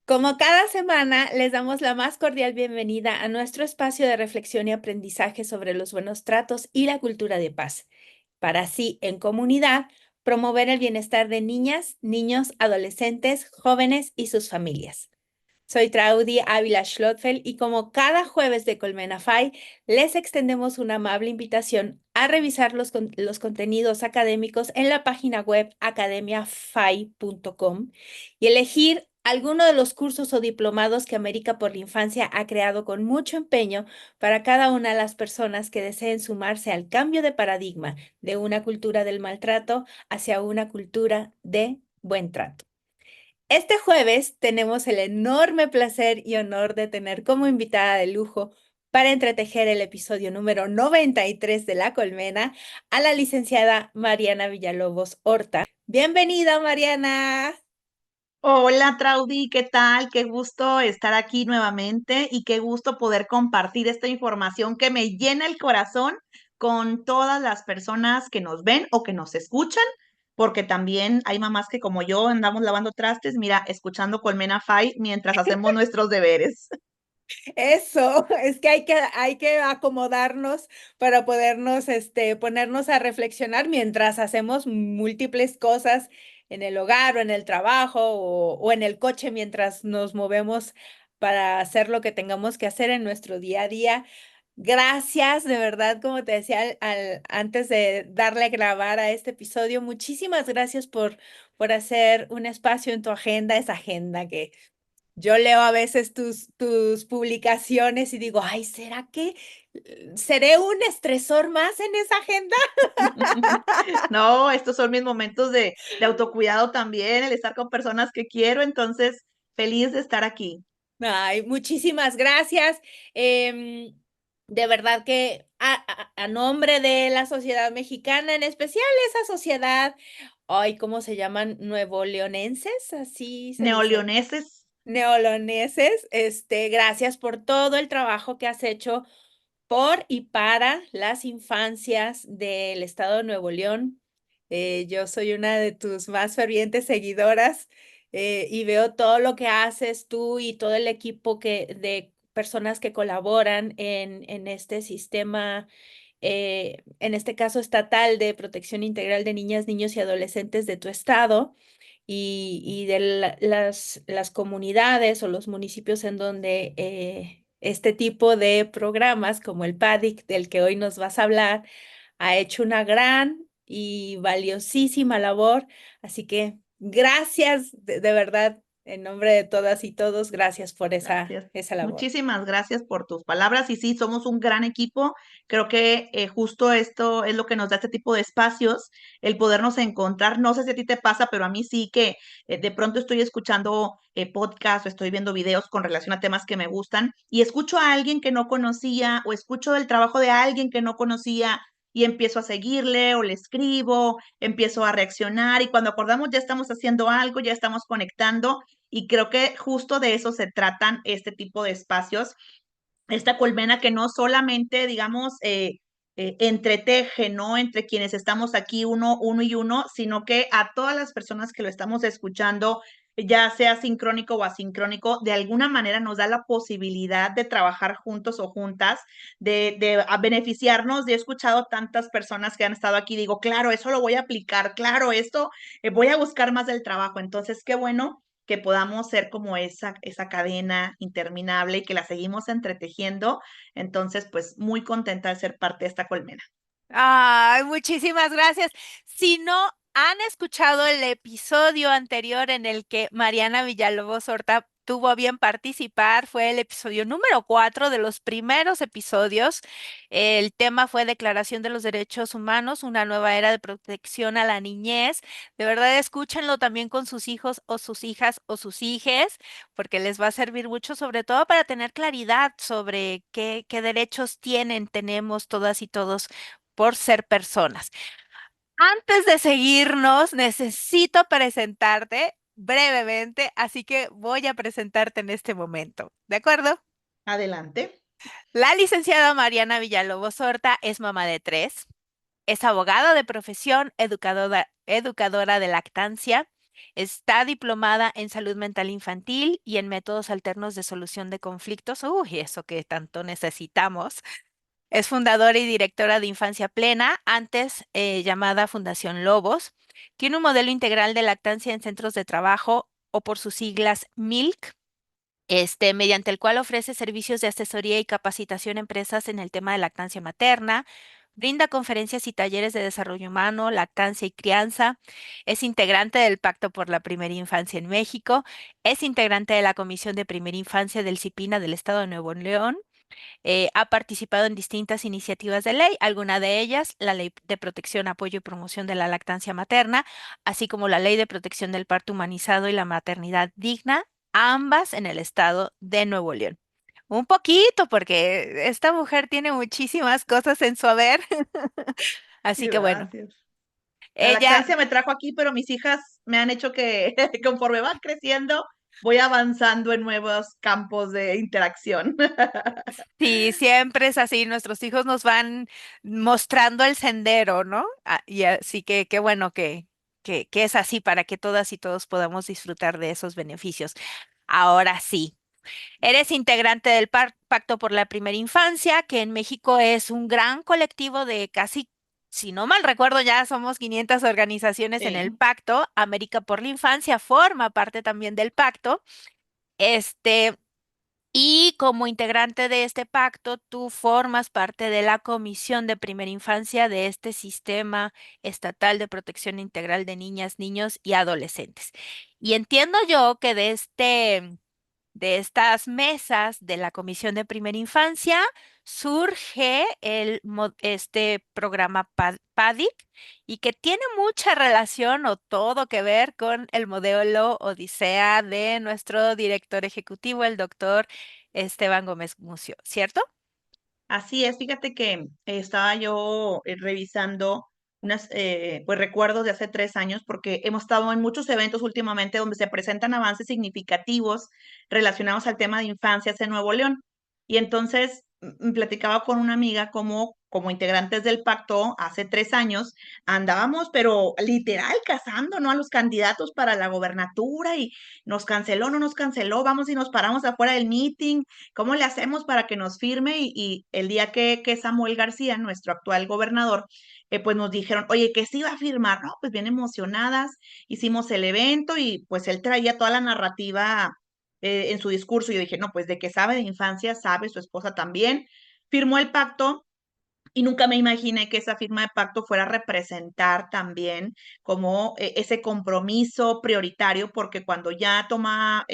Como cada semana, les damos la más cordial bienvenida a nuestro espacio de reflexión y aprendizaje sobre los buenos tratos y la cultura de paz, para así, en comunidad, promover el bienestar de niñas, niños, adolescentes, jóvenes y sus familias. Soy Traudy Ávila Schlotfeld y como cada jueves de Colmena Fai, les extendemos una amable invitación a revisar los contenidos académicos en la página web academiafai.com y elegir alguno de los cursos o diplomados que América por la Infancia ha creado con mucho empeño para cada una de las personas que deseen sumarse al cambio de paradigma de una cultura del maltrato hacia una cultura de buen trato. Este jueves tenemos el enorme placer y honor de tener como invitada de lujo para entretejer el episodio número 93 de La Colmena a la licenciada Mariana Villalobos Horta. Bienvenida, Mariana. Hola Traudy, ¿qué tal? Qué gusto estar aquí nuevamente y qué gusto poder compartir esta información que me llena el corazón con todas las personas que nos ven o que nos escuchan, porque también hay mamás que como yo andamos lavando trastes, mira, escuchando Colmena Fai mientras hacemos nuestros deberes. Eso, es que hay que acomodarnos para podernos, ponernos a reflexionar mientras hacemos múltiples cosas en el hogar o en el trabajo o en el coche mientras nos movemos para hacer lo que tengamos que hacer en nuestro día a día. Gracias, de verdad, como te decía antes de darle a grabar a este episodio, muchísimas gracias por hacer un espacio en tu agenda, esa agenda que yo leo a veces tus publicaciones y digo, ay, ¿será que seré un estresor más en esa agenda? No, estos son mis momentos de autocuidado también, el estar con personas que quiero, entonces feliz de estar aquí. Ay, muchísimas gracias. Em, de verdad que a nombre de la sociedad mexicana, en especial esa sociedad, ay, ¿cómo se llaman? Nuevo leonenses, así se dice. Neoleoneses. Neoloneses, gracias por todo el trabajo que has hecho por y para las infancias del estado de Nuevo León. Yo soy una de tus más fervientes seguidoras y veo todo lo que haces tú y todo el equipo de personas que colaboran en este sistema, en este caso estatal de protección integral de niñas, niños y adolescentes de tu estado y de las comunidades o los municipios en donde este tipo de programas como el PADIC del que hoy nos vas a hablar ha hecho una gran y valiosísima labor. Así que gracias de verdad, en nombre de todas y todos, gracias por Gracias. esa labor. Muchísimas gracias por tus palabras. Y sí, somos un gran equipo. Creo que justo esto es lo que nos da este tipo de espacios, el podernos encontrar. No sé si a ti te pasa, pero a mí sí que de pronto estoy escuchando podcasts o estoy viendo videos con relación a temas que me gustan y escucho a alguien que no conocía o escucho el trabajo de alguien que no conocía y empiezo a seguirle o le escribo, empiezo a reaccionar y cuando acordamos ya estamos haciendo algo, ya estamos conectando y creo que justo de eso se tratan este tipo de espacios. Esta colmena que no solamente, digamos, entreteje, ¿no? Entre quienes estamos aquí uno y uno, sino que a todas las personas que lo estamos escuchando, ya sea sincrónico o asincrónico, de alguna manera nos da la posibilidad de trabajar juntos o juntas, de beneficiarnos. Yo he escuchado tantas personas que han estado aquí, digo, claro, eso lo voy a aplicar, claro, esto voy a buscar más del trabajo. Entonces, qué bueno que podamos ser como esa cadena interminable y que la seguimos entretejiendo. Entonces, pues muy contenta de ser parte de esta colmena. Ay, muchísimas gracias. Si no han escuchado el episodio anterior en el que Mariana Villalobos Horta tuvo a bien participar, fue el episodio número 4 de los primeros episodios. El tema fue Declaración de los Derechos Humanos, una nueva era de protección a la niñez. De verdad, escúchenlo también con sus hijos o sus hijas o sus hijes, porque les va a servir mucho, sobre todo para tener claridad sobre qué derechos tenemos todas y todos por ser personas. Antes de seguirnos, necesito presentarte brevemente, así que voy a presentarte en este momento. ¿De acuerdo? Adelante. La licenciada Mariana Villalobos Horta es mamá de tres, es abogada de profesión, educadora de lactancia, Está diplomada en salud mental infantil y en métodos alternos de solución de conflictos. Uy, eso que tanto necesitamos. Es fundadora y directora de Infancia Plena, antes llamada Fundación Lobos. Tiene un modelo integral de lactancia en centros de trabajo o por sus siglas MILC, mediante el cual ofrece servicios de asesoría y capacitación a empresas en el tema de lactancia materna, brinda conferencias y talleres de desarrollo humano, lactancia y crianza, es integrante del Pacto por la Primera Infancia en México, es integrante de la Comisión de Primera Infancia del CIPINA del Estado de Nuevo León, ha participado en distintas iniciativas de ley, alguna de ellas la Ley de Protección, Apoyo y Promoción de la Lactancia Materna, así como la Ley de Protección del Parto Humanizado y la Maternidad Digna, ambas en el estado de Nuevo León. Un poquito, porque esta mujer tiene muchísimas cosas en su haber. Así que bueno, Gracias. La ella, lactancia me trajo aquí, pero mis hijas me han hecho que conforme van creciendo, voy avanzando en nuevos campos de interacción. sí, siempre es así, nuestros hijos nos van mostrando el sendero, ¿no? Y así que qué bueno que es así para que todas y todos podamos disfrutar de esos beneficios. Ahora sí, eres integrante del Pacto por la Primera Infancia, que en México es un gran colectivo de casi, si no mal recuerdo, ya somos 500 organizaciones en el Sí. pacto. América por la Infancia forma parte también del pacto. Este, y como integrante de este pacto, tú formas parte de la Comisión de Primera Infancia de este Sistema Estatal de Protección Integral de Niñas, Niños y Adolescentes. Y entiendo yo que de estas mesas de la Comisión de Primera Infancia surge este programa PADIC y que tiene mucha relación o todo que ver con el modelo Odisea de nuestro director ejecutivo, el doctor Esteban Gómez Mucio, ¿cierto? Así es, fíjate que estaba yo revisando unas pues recuerdos de hace 3 años porque hemos estado en muchos eventos últimamente donde se presentan avances significativos relacionados al tema de infancias en Nuevo León. Y entonces platicaba con una amiga como integrantes del pacto hace 3 años andábamos, pero literal cazando, ¿no? A los candidatos para la gobernatura y nos canceló, no nos canceló, vamos y nos paramos afuera del meeting. ¿Cómo le hacemos para que nos firme? Y el día que Samuel García, nuestro actual gobernador, pues nos dijeron, oye, que sí va a firmar, ¿no? Pues bien emocionadas, hicimos el evento y pues él traía toda la narrativa en su discurso. Y yo dije, no, pues de que sabe de infancia, sabe, su esposa también. Firmó el pacto y nunca me imaginé que esa firma de pacto fuera a representar también como ese compromiso prioritario, porque cuando ya toma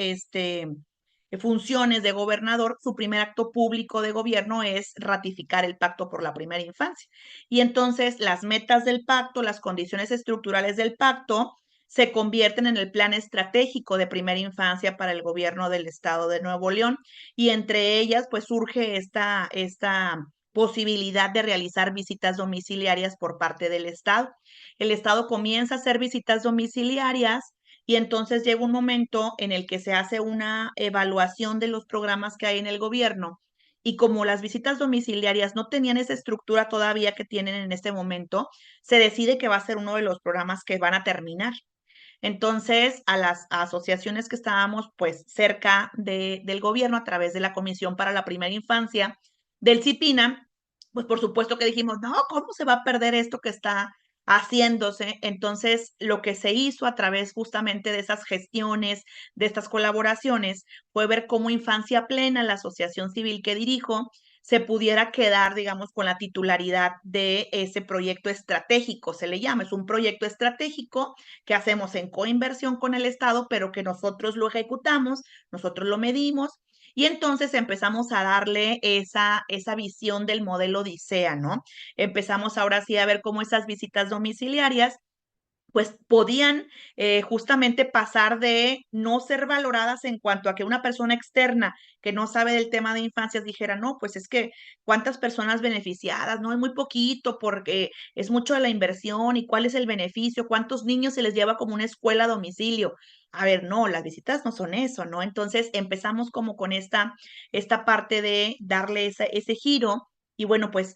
funciones de gobernador, su primer acto público de gobierno es ratificar el pacto por la primera infancia. Y entonces las metas del pacto, las condiciones estructurales del pacto, se convierten en el plan estratégico de primera infancia para el gobierno del estado de Nuevo León. Y entre ellas, pues surge esta posibilidad de realizar visitas domiciliarias por parte del Estado. El Estado comienza a hacer visitas domiciliarias y entonces llega un momento en el que se hace una evaluación de los programas que hay en el gobierno y como las visitas domiciliarias no tenían esa estructura todavía que tienen en este momento, se decide que va a ser uno de los programas que van a terminar. Entonces, a las asociaciones que estábamos pues cerca del gobierno a través de la Comisión para la Primera Infancia del CIPINA, pues por supuesto que dijimos, no, ¿cómo se va a perder esto que está haciéndose? Entonces, lo que se hizo a través justamente de esas gestiones, de estas colaboraciones, fue ver cómo Infancia Plena, la asociación civil que dirijo, se pudiera quedar, digamos, con la titularidad de ese proyecto estratégico, se le llama, es un proyecto estratégico que hacemos en coinversión con el Estado, pero que nosotros lo ejecutamos, nosotros lo medimos y entonces empezamos a darle esa visión del modelo Odisea, ¿no? Empezamos ahora sí a ver cómo esas visitas domiciliarias pues podían justamente pasar de no ser valoradas en cuanto a que una persona externa que no sabe del tema de infancias dijera, no, pues es que cuántas personas beneficiadas, no es muy poquito porque es mucho de la inversión y cuál es el beneficio, cuántos niños se les lleva como una escuela a domicilio. A ver, no, las visitas no son eso, ¿no? Entonces empezamos como con esta parte de darle ese giro y bueno, pues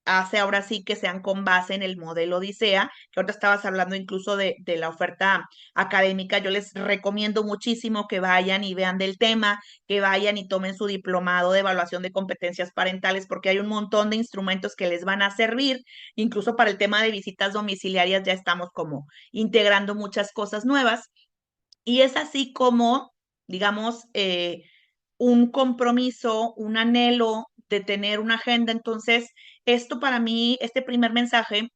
hace ahora sí que sean con base en el modelo Odisea, que ahorita estabas hablando incluso de la oferta académica. Yo les recomiendo muchísimo que vayan y vean del tema, que vayan y tomen su diplomado de evaluación de competencias parentales, porque hay un montón de instrumentos que les van a servir, incluso para el tema de visitas domiciliarias ya estamos como integrando muchas cosas nuevas. Y es así como, digamos, un compromiso, un anhelo de tener una agenda. Entonces, esto para mí, este primer mensaje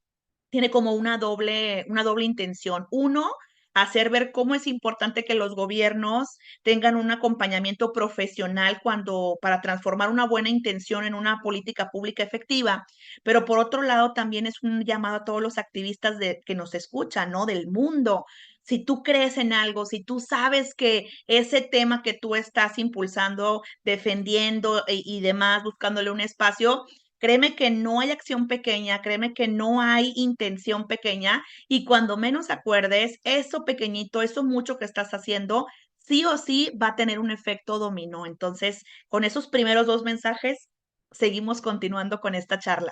tiene como una doble intención. Uno, hacer ver cómo es importante que los gobiernos tengan un acompañamiento profesional para transformar una buena intención en una política pública efectiva. Pero por otro lado, también es un llamado a todos los activistas que nos escuchan, ¿no? Del mundo. Si tú crees en algo, si tú sabes que ese tema que tú estás impulsando, defendiendo y demás, buscándole un espacio, créeme que no hay acción pequeña, créeme que no hay intención pequeña, y cuando menos acuerdes, eso pequeñito, eso mucho que estás haciendo, sí o sí va a tener un efecto dominó. Entonces, con esos primeros dos mensajes, seguimos continuando con esta charla.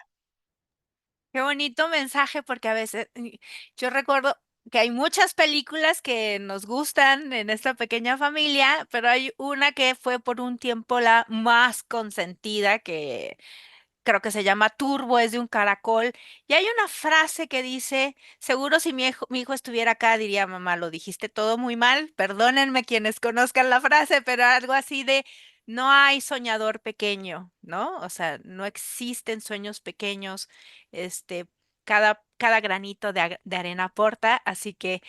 Qué bonito mensaje, porque a veces yo recuerdo que hay muchas películas que nos gustan en esta pequeña familia, pero hay una que fue por un tiempo la más consentida, que creo que se llama Turbo, es de un caracol, y hay una frase que dice, seguro si mi hijo estuviera acá diría, mamá, lo dijiste todo muy mal, perdónenme quienes conozcan la frase, pero algo así de, no hay soñador pequeño, ¿no? O sea, no existen sueños pequeños, este, cada granito de arena aporta, así que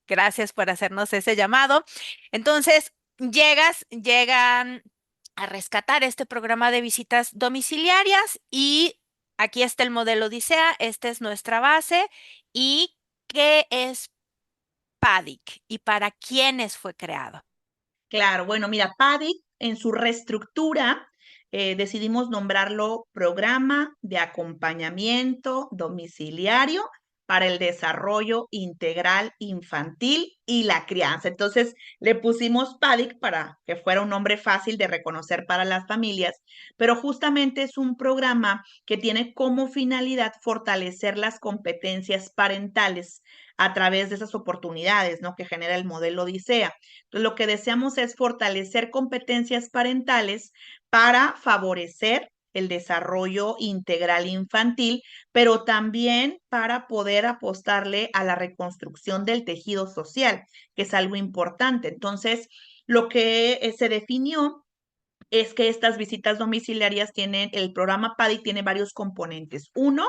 gracias por hacernos ese llamado. Entonces, llegan a rescatar este programa de visitas domiciliarias y aquí está el modelo Odisea, esta es nuestra base. ¿Y qué es PADIC y para quiénes fue creado? Claro, bueno, mira, PADI en su reestructura decidimos nombrarlo Programa de Acompañamiento Domiciliario para el Desarrollo Integral Infantil y la Crianza. Entonces le pusimos PADIC para que fuera un nombre fácil de reconocer para las familias, pero justamente es un programa que tiene como finalidad fortalecer las competencias parentales a través de esas oportunidades, ¿no? Que genera el modelo Odisea. Entonces, lo que deseamos es fortalecer competencias parentales para favorecer el desarrollo integral infantil, pero también para poder apostarle a la reconstrucción del tejido social, que es algo importante. Entonces, lo que se definió es que estas visitas domiciliarias el programa PADI tiene varios componentes. Uno,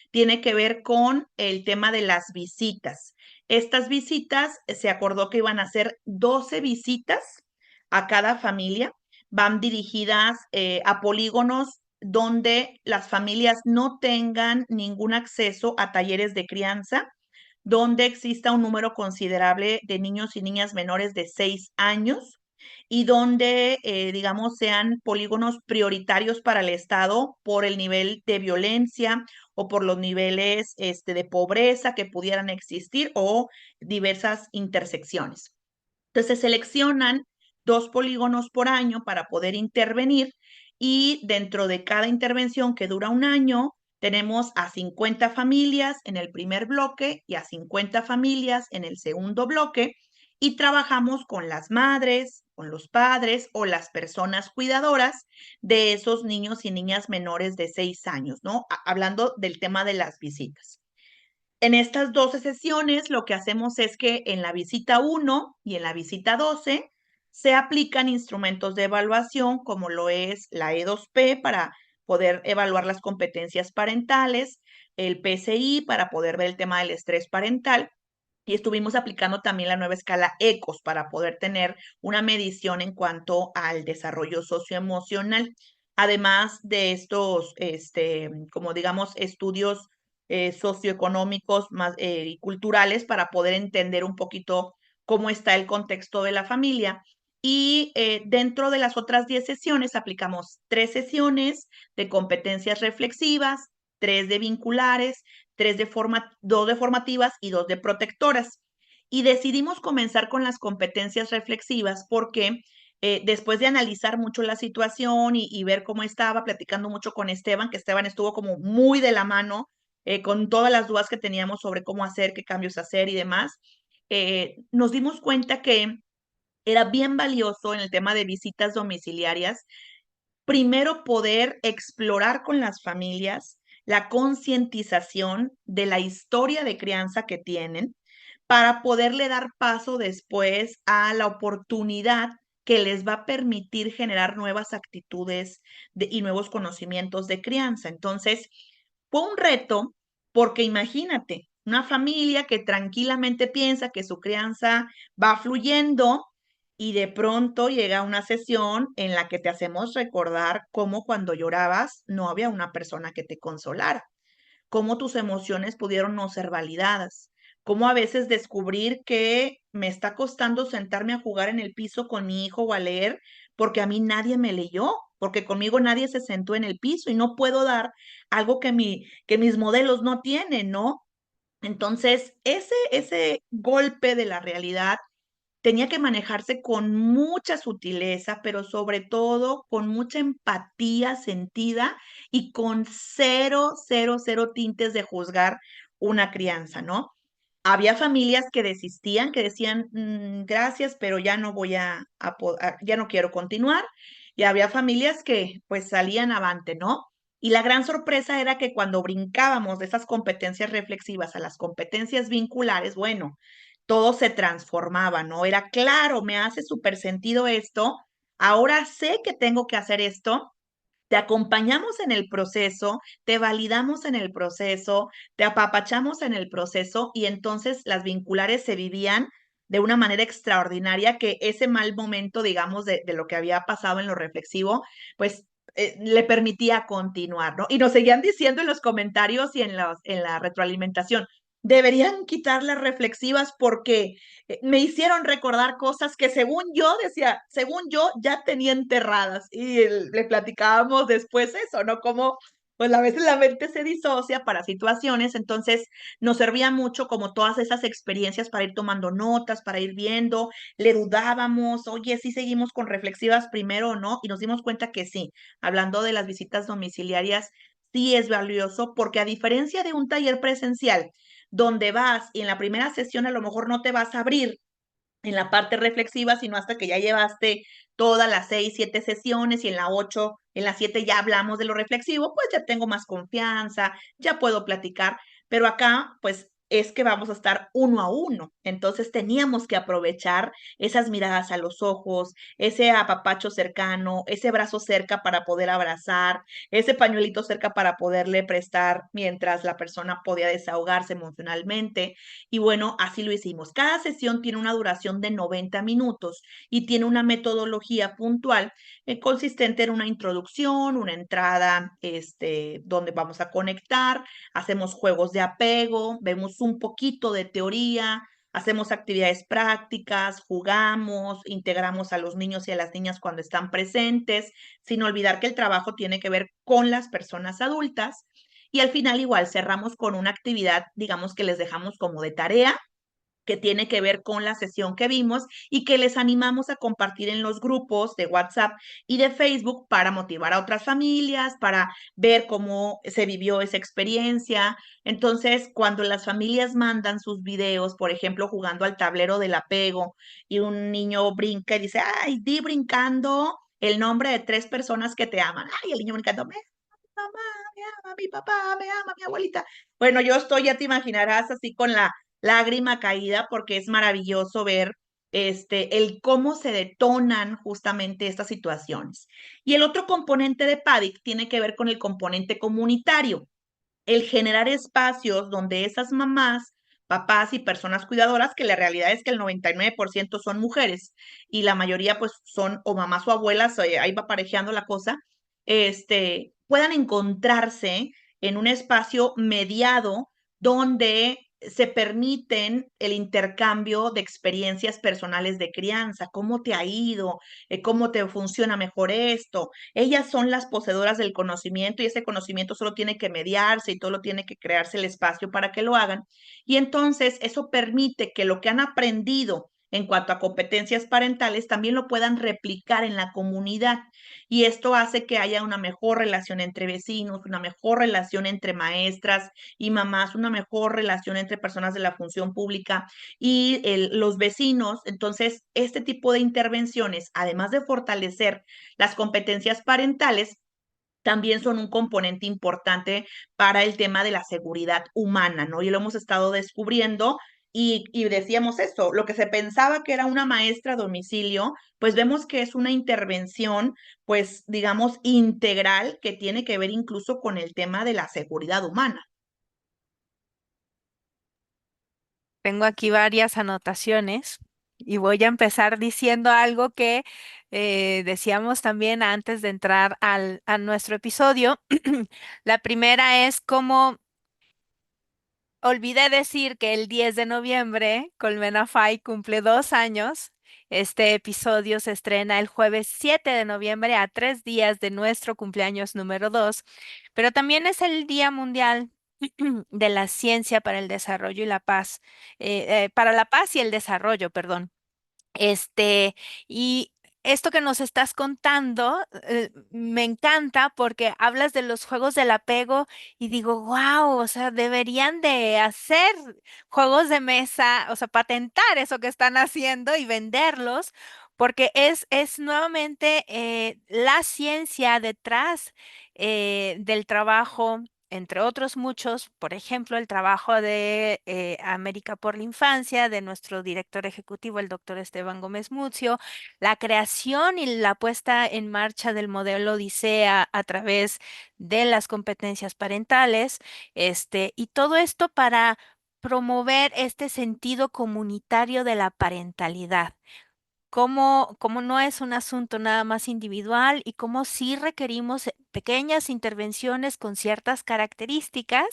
tiene que ver con el tema de las visitas. Estas visitas se acordó que iban a ser 12 visitas a cada familia. Van dirigidas a polígonos donde las familias no tengan ningún acceso a talleres de crianza, donde exista un número considerable de niños y niñas menores de 6 años y donde, digamos, sean polígonos prioritarios para el Estado por el nivel de violencia o por los niveles de pobreza que pudieran existir o diversas intersecciones. Entonces se seleccionan 2 polígonos por año para poder intervenir, y dentro de cada intervención que dura un año, tenemos a 50 familias en el primer bloque y a 50 familias en el segundo bloque, y trabajamos con las madres, con los padres o las personas cuidadoras de esos niños y niñas menores de 6 años, ¿no? Hablando del tema de las visitas. En estas 12 sesiones, lo que hacemos es que en la visita 1 y en la visita 12 se aplican instrumentos de evaluación como lo es la E2P para poder evaluar las competencias parentales, el PCI para poder ver el tema del estrés parental, y estuvimos aplicando también la nueva escala ECOS para poder tener una medición en cuanto al desarrollo socioemocional. Además de estos, como digamos, estudios socioeconómicos más, y culturales para poder entender un poquito cómo está el contexto de la familia. Y dentro de las otras 10 sesiones aplicamos 3 sesiones de competencias reflexivas, 3 de vinculares, 2 de formativas y 2 de protectoras. Y decidimos comenzar con las competencias reflexivas porque después de analizar mucho la situación y ver cómo estaba, platicando mucho con Esteban, que Esteban estuvo como muy de la mano con todas las dudas que teníamos sobre cómo hacer, qué cambios hacer y demás, nos dimos cuenta que era bien valioso en el tema de visitas domiciliarias, primero poder explorar con las familias la concientización de la historia de crianza que tienen para poderle dar paso después a la oportunidad que les va a permitir generar nuevas actitudes y nuevos conocimientos de crianza. Entonces, fue un reto porque imagínate, una familia que tranquilamente piensa que su crianza va fluyendo y de pronto llega una sesión en la que te hacemos recordar cómo cuando llorabas no había una persona que te consolara, cómo tus emociones pudieron no ser validadas, cómo a veces descubrir que me está costando sentarme a jugar en el piso con mi hijo o a leer porque a mí nadie me leyó, porque conmigo nadie se sentó en el piso y no puedo dar algo que mis modelos no tienen, ¿no? Entonces, ese golpe de la realidad tenía que manejarse con mucha sutileza, pero sobre todo con mucha empatía sentida y con cero, cero, cero tintes de juzgar una crianza, ¿no? Había familias que desistían, que decían, gracias, pero ya no voy ya no quiero continuar. Y había familias que pues salían avante, ¿no? Y la gran sorpresa era que cuando brincábamos de esas competencias reflexivas a las competencias vinculares, bueno, todo se transformaba, ¿no? Era claro, me hace súper sentido esto, ahora sé que tengo que hacer esto, te acompañamos en el proceso, te validamos en el proceso, te apapachamos en el proceso y entonces las vinculares se vivían de una manera extraordinaria que ese mal momento, digamos, de lo que había pasado en lo reflexivo, pues le permitía continuar, ¿no? Y nos seguían diciendo en los comentarios y en la retroalimentación, deberían quitar las reflexivas porque me hicieron recordar cosas que según yo, decía, según yo ya tenía enterradas. Y le platicábamos después eso, ¿no? Como pues a veces la mente se disocia para situaciones, entonces nos servía mucho como todas esas experiencias para ir tomando notas, para ir viendo, le dudábamos, oye, sí seguimos con reflexivas primero o no, y nos dimos cuenta que sí, hablando de las visitas domiciliarias, sí es valioso porque a diferencia de un taller presencial, donde vas y en la primera sesión a lo mejor no te vas a abrir en la parte reflexiva, sino hasta que ya llevaste todas las 6, 7 sesiones y en la 8, en la 7 ya hablamos de lo reflexivo, pues ya tengo más confianza, ya puedo platicar, pero acá pues es que vamos a estar uno a uno, entonces teníamos que aprovechar esas miradas a los ojos, ese apapacho cercano, ese brazo cerca para poder abrazar, ese pañuelito cerca para poderle prestar mientras la persona podía desahogarse emocionalmente. Y bueno, así lo hicimos. Cada sesión tiene una duración de 90 minutos y tiene una metodología puntual consistente en una introducción, una entrada, donde vamos a conectar, hacemos juegos de apego, vemos un poquito de teoría, hacemos actividades prácticas, jugamos, integramos a los niños y a las niñas cuando están presentes, sin olvidar que el trabajo tiene que ver con las personas adultas. Y al final igual cerramos con una actividad, digamos que les dejamos como de tarea, que tiene que ver con la sesión que vimos y que les animamos a compartir en los grupos de WhatsApp y de Facebook para motivar a otras familias, para ver cómo se vivió esa experiencia. Entonces, cuando las familias mandan sus videos, por ejemplo, jugando al tablero del apego y un niño brinca y dice, ay, di brincando el nombre de 3 personas que te aman. Ay, el niño brincando, me ama mi mamá, me ama mi papá, me ama mi abuelita. Bueno, yo estoy, ya te imaginarás, así con la lágrima caída porque es maravilloso ver el cómo se detonan justamente estas situaciones. Y el otro componente de PADIC tiene que ver con el componente comunitario, el generar espacios donde esas mamás, papás y personas cuidadoras, que la realidad es que el 99% son mujeres y la mayoría pues son o mamás o abuelas, ahí va parejeando la cosa, puedan encontrarse en un espacio mediado donde se permiten el intercambio de experiencias personales de crianza, cómo te ha ido, cómo te funciona mejor esto. Ellas son las poseedoras del conocimiento y ese conocimiento solo tiene que mediarse y todo tiene que crearse el espacio para que lo hagan. Y entonces eso permite que lo que han aprendido en cuanto a competencias parentales, también lo puedan replicar en la comunidad. Y esto hace que haya una mejor relación entre vecinos, una mejor relación entre maestras y mamás, una mejor relación entre personas de la función pública y los vecinos. Entonces, este tipo de intervenciones, además de fortalecer las competencias parentales, también son un componente importante para el tema de la seguridad humana, ¿no? Y lo hemos estado descubriendo y decíamos esto, lo que se pensaba que era una maestra a domicilio, pues vemos que es una intervención, pues digamos, integral que tiene que ver incluso con el tema de la seguridad humana. Tengo aquí varias anotaciones y voy a empezar diciendo algo que decíamos también antes de entrar a nuestro episodio. La primera es cómo olvidé decir que el 10 de noviembre Colmena Fai cumple 2 años. Este episodio se estrena el jueves 7 de noviembre, a 3 días de nuestro cumpleaños número 2, pero también es el Día Mundial de la Ciencia para el Desarrollo y la Paz, para la paz y el desarrollo, perdón. Este, y esto que nos estás contando, me encanta porque hablas de los juegos del apego y digo, wow, o sea, deberían de hacer juegos de mesa, o sea, patentar eso que están haciendo y venderlos, porque es nuevamente la ciencia detrás del trabajo. Entre otros muchos, por ejemplo, el trabajo de América por la Infancia, de nuestro director ejecutivo, el doctor Esteban Gómez Mucio, la creación y la puesta en marcha del modelo Odisea a través de las competencias parentales, y todo esto para promover este sentido comunitario de la parentalidad. Cómo no es un asunto nada más individual y cómo sí requerimos pequeñas intervenciones con ciertas características,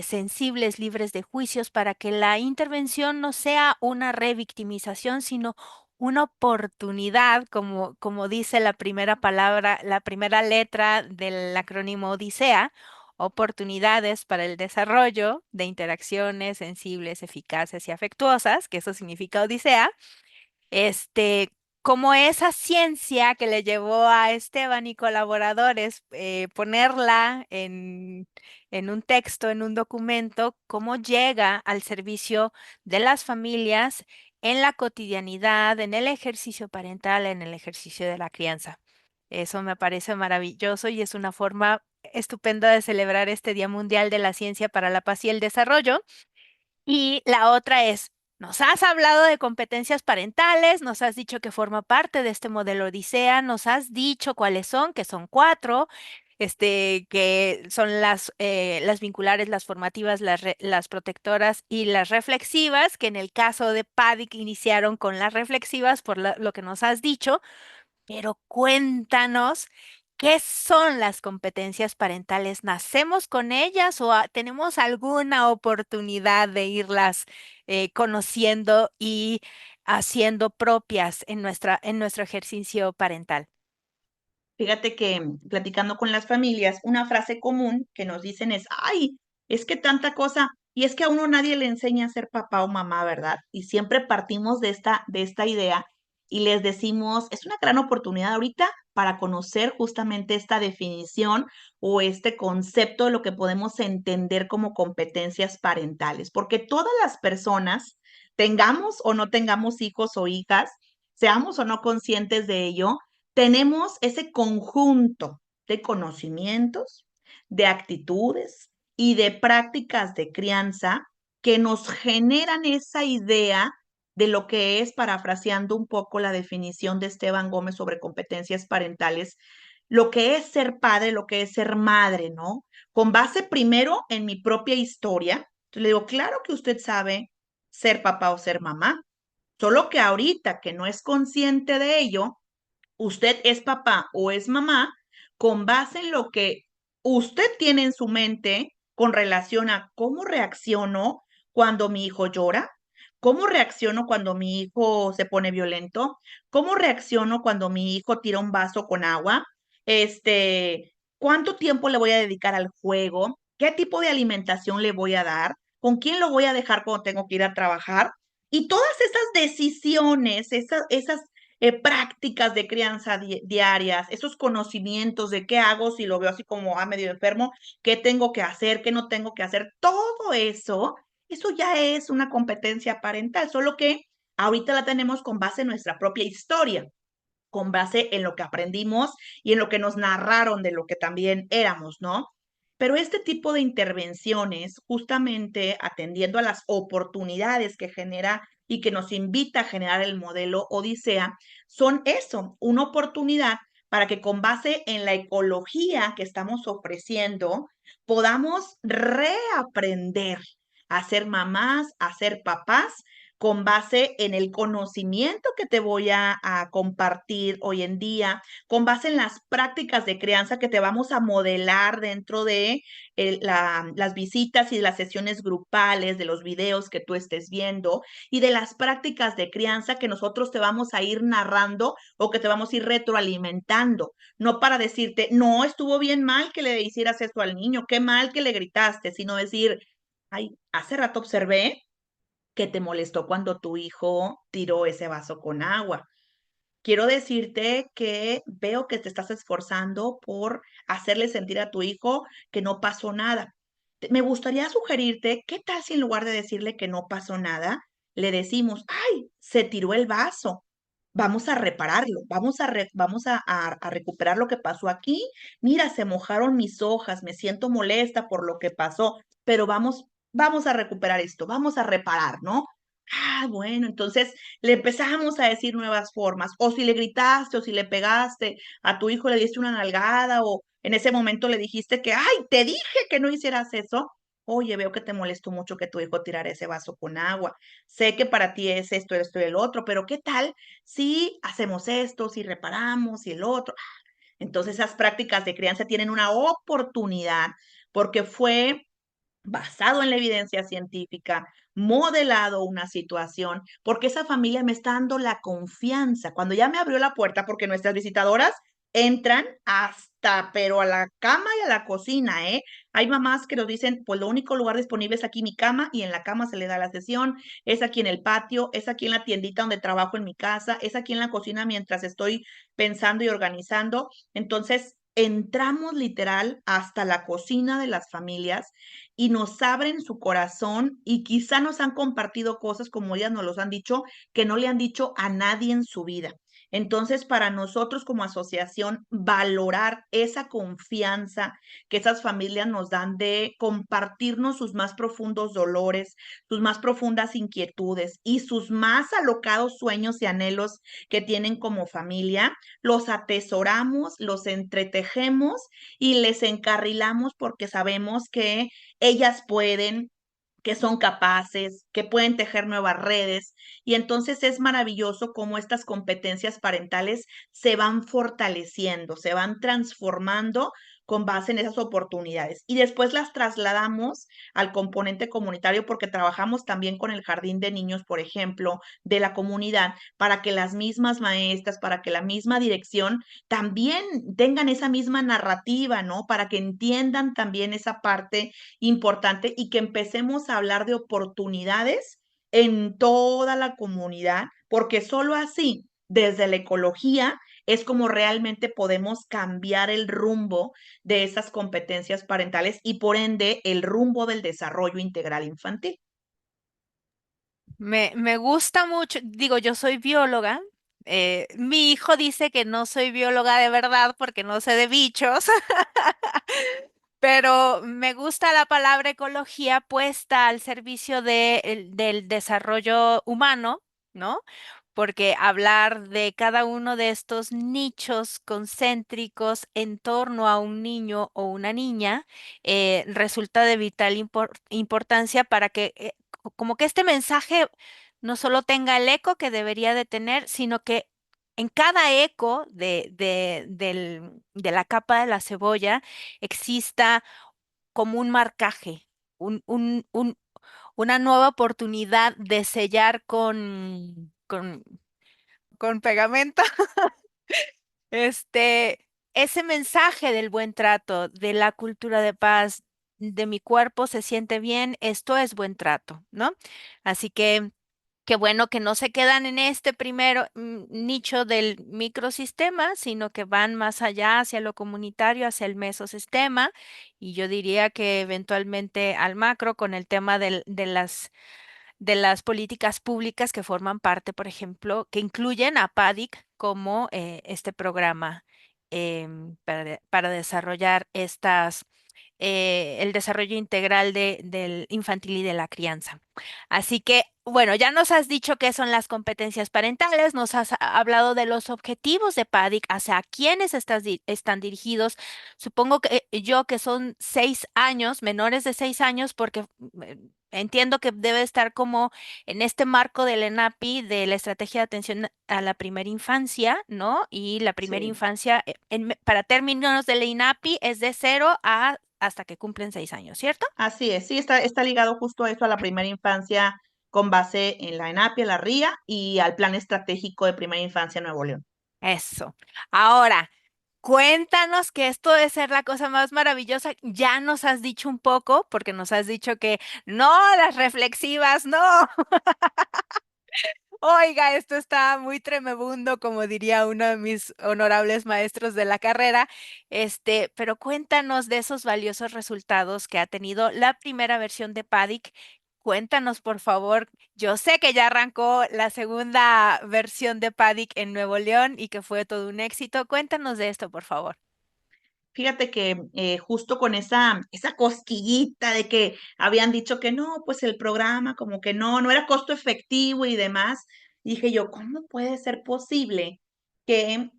sensibles, libres de juicios, para que la intervención no sea una revictimización, sino una oportunidad, como dice la primera palabra, la primera letra del acrónimo Odisea, oportunidades para el desarrollo de interacciones sensibles, eficaces y afectuosas, que eso significa Odisea. este, Como esa ciencia que le llevó a Esteban y colaboradores ponerla en un texto, en un documento, cómo llega al servicio de las familias en la cotidianidad, en el ejercicio parental, en el ejercicio de la crianza. Eso me parece maravilloso y es una forma estupenda de celebrar este Día Mundial de la Ciencia para la Paz y el Desarrollo. Y la otra es, nos has hablado de competencias parentales, nos has dicho que forma parte de este modelo Odisea, nos has dicho cuáles son, que son 4, que son las vinculares, las formativas, las protectoras y las reflexivas, que en el caso de PADIC iniciaron con las reflexivas por lo que nos has dicho. Pero cuéntanos, ¿qué son las competencias parentales? ¿Nacemos con ellas o tenemos alguna oportunidad de irlas conociendo y haciendo propias en nuestro ejercicio parental? Fíjate que platicando con las familias, una frase común que nos dicen es, ay, es que tanta cosa, y es que a uno nadie le enseña a ser papá o mamá, ¿verdad? Y siempre partimos de esta idea y les decimos, es una gran oportunidad ahorita para conocer justamente esta definición o este concepto de lo que podemos entender como competencias parentales, porque todas las personas, tengamos o no tengamos hijos o hijas, seamos o no conscientes de ello, tenemos ese conjunto de conocimientos, de actitudes y de prácticas de crianza que nos generan esa idea de lo que es, parafraseando un poco la definición de Esteban Gómez sobre competencias parentales, lo que es ser padre, lo que es ser madre, ¿no? Con base primero en mi propia historia. Entonces le digo, claro que usted sabe ser papá o ser mamá, solo que ahorita que no es consciente de ello, usted es papá o es mamá con base en lo que usted tiene en su mente con relación a cómo reacciono cuando mi hijo llora, cómo reacciono cuando mi hijo se pone violento, cómo reacciono cuando mi hijo tira un vaso con agua, cuánto tiempo le voy a dedicar al juego, qué tipo de alimentación le voy a dar, con quién lo voy a dejar cuando tengo que ir a trabajar Y todas esas decisiones, esas prácticas de crianza diarias, esos conocimientos de qué hago si lo veo así como medio enfermo, qué tengo que hacer, qué no tengo que hacer, todo eso ya es una competencia parental, solo que ahorita la tenemos con base en nuestra propia historia, con base en lo que aprendimos y en lo que nos narraron de lo que también éramos, ¿no? Pero este tipo de intervenciones, justamente atendiendo a las oportunidades que genera y que nos invita a generar el modelo Odisea, son eso, una oportunidad para que con base en la ecología que estamos ofreciendo, podamos reaprender a ser mamás, a ser papás con base en el conocimiento que te voy a compartir hoy en día, con base en las prácticas de crianza que te vamos a modelar dentro de las visitas y de las sesiones grupales, de los videos que tú estés viendo y de las prácticas de crianza que nosotros te vamos a ir narrando o que te vamos a ir retroalimentando, no para decirte, no, estuvo bien mal que le hicieras esto al niño, qué mal que le gritaste, sino decir, ay, hace rato observé que te molestó cuando tu hijo tiró ese vaso con agua. Quiero decirte que veo que te estás esforzando por hacerle sentir a tu hijo que no pasó nada. Me gustaría sugerirte, ¿qué tal si en lugar de decirle que no pasó nada, le decimos, ay, se tiró el vaso? Vamos a repararlo, vamos a recuperar lo que pasó aquí. Mira, se mojaron mis hojas, me siento molesta por lo que pasó, pero vamos a recuperar esto, vamos a reparar, ¿no? Ah, bueno, entonces le empezamos a decir nuevas formas, o si le gritaste, o si le pegaste a tu hijo, le diste una nalgada, o en ese momento le dijiste que, ay, te dije que no hicieras eso. Oye, veo que te molestó mucho que tu hijo tirara ese vaso con agua. Sé que para ti es esto y el otro, pero ¿qué tal si hacemos esto, si reparamos y el otro? Entonces esas prácticas de crianza tienen una oportunidad porque fue basado en la evidencia científica, modelado una situación, porque esa familia me está dando la confianza. Cuando ya me abrió la puerta, porque nuestras visitadoras entran hasta, pero a la cama y a la cocina, ¿eh? Hay mamás que nos dicen, pues lo único lugar disponible es aquí mi cama y en la cama se le da la sesión, es aquí en el patio, es aquí en la tiendita donde trabajo en mi casa, es aquí en la cocina mientras estoy pensando y organizando. Entonces, entramos literal hasta la cocina de las familias y nos abren su corazón y quizá nos han compartido cosas como ellas nos los han dicho que no le han dicho a nadie en su vida. Entonces, para nosotros como asociación, valorar esa confianza que esas familias nos dan de compartirnos sus más profundos dolores, sus más profundas inquietudes y sus más alocados sueños y anhelos que tienen como familia, los atesoramos, los entretejemos y les encarrilamos porque sabemos que ellas pueden, que son capaces, que pueden tejer nuevas redes. Y entonces es maravilloso cómo estas competencias parentales se van fortaleciendo, se van transformando con base en esas oportunidades. Y después las trasladamos al componente comunitario porque trabajamos también con el jardín de niños, por ejemplo, de la comunidad, para que las mismas maestras, para que la misma dirección también tengan esa misma narrativa, ¿no? Para que entiendan también esa parte importante y que empecemos a hablar de oportunidades en toda la comunidad, porque solo así, desde la ecología, es como realmente podemos cambiar el rumbo de esas competencias parentales y por ende el rumbo del desarrollo integral infantil. Me gusta mucho, digo, yo soy bióloga. Mi hijo dice que no soy bióloga de verdad porque no sé de bichos, pero me gusta la palabra ecología puesta al servicio del desarrollo humano, ¿no? Porque hablar de cada uno de estos nichos concéntricos en torno a un niño o una niña resulta de vital importancia para que como que este mensaje no solo tenga el eco que debería de tener, sino que en cada eco de la capa de la cebolla exista como un marcaje, un, un, un- una nueva oportunidad de sellar con pegamento, ese mensaje del buen trato, de la cultura de paz, de mi cuerpo se siente bien, esto es buen trato, ¿no? Así que Qué bueno que no se quedan en este primero nicho del microsistema, sino que van más allá hacia lo comunitario, hacia el mesosistema, y yo diría que eventualmente al macro con el tema de las políticas públicas que forman parte, por ejemplo, que incluyen a PADIC como este programa para desarrollar el desarrollo integral del infantil y de la crianza. Así que, bueno, ya nos has dicho qué son las competencias parentales, nos has hablado de los objetivos de PADIC, hacia quiénes están dirigidos. Supongo que yo que son 6 años, menores de 6 años, porque entiendo que debe estar como en este marco del ENAPI, de la estrategia de atención a la primera infancia, ¿no? Y la primera Sí. infancia, para términos del INAPI, es de 0 a hasta que cumplen 6 años, ¿cierto? Así es, sí, está ligado justo a eso, a la primera infancia con base en la ENAPI, la RIA y al Plan Estratégico de Primera Infancia Nuevo León. Eso. Ahora, cuéntanos que esto debe ser la cosa más maravillosa. Ya nos has dicho un poco, porque nos has dicho que no, las reflexivas, no. Oiga, esto está muy tremebundo, como diría uno de mis honorables maestros de la carrera. Pero cuéntanos de esos valiosos resultados que ha tenido la primera versión de PADIC. Cuéntanos, por favor. Yo sé que ya arrancó la segunda versión de PADIC en Nuevo León y que fue todo un éxito. Cuéntanos de esto, por favor. Fíjate que justo con esa cosquillita de que habían dicho que no, pues el programa como que no era costo efectivo y demás, dije yo, ¿cómo puede ser posible que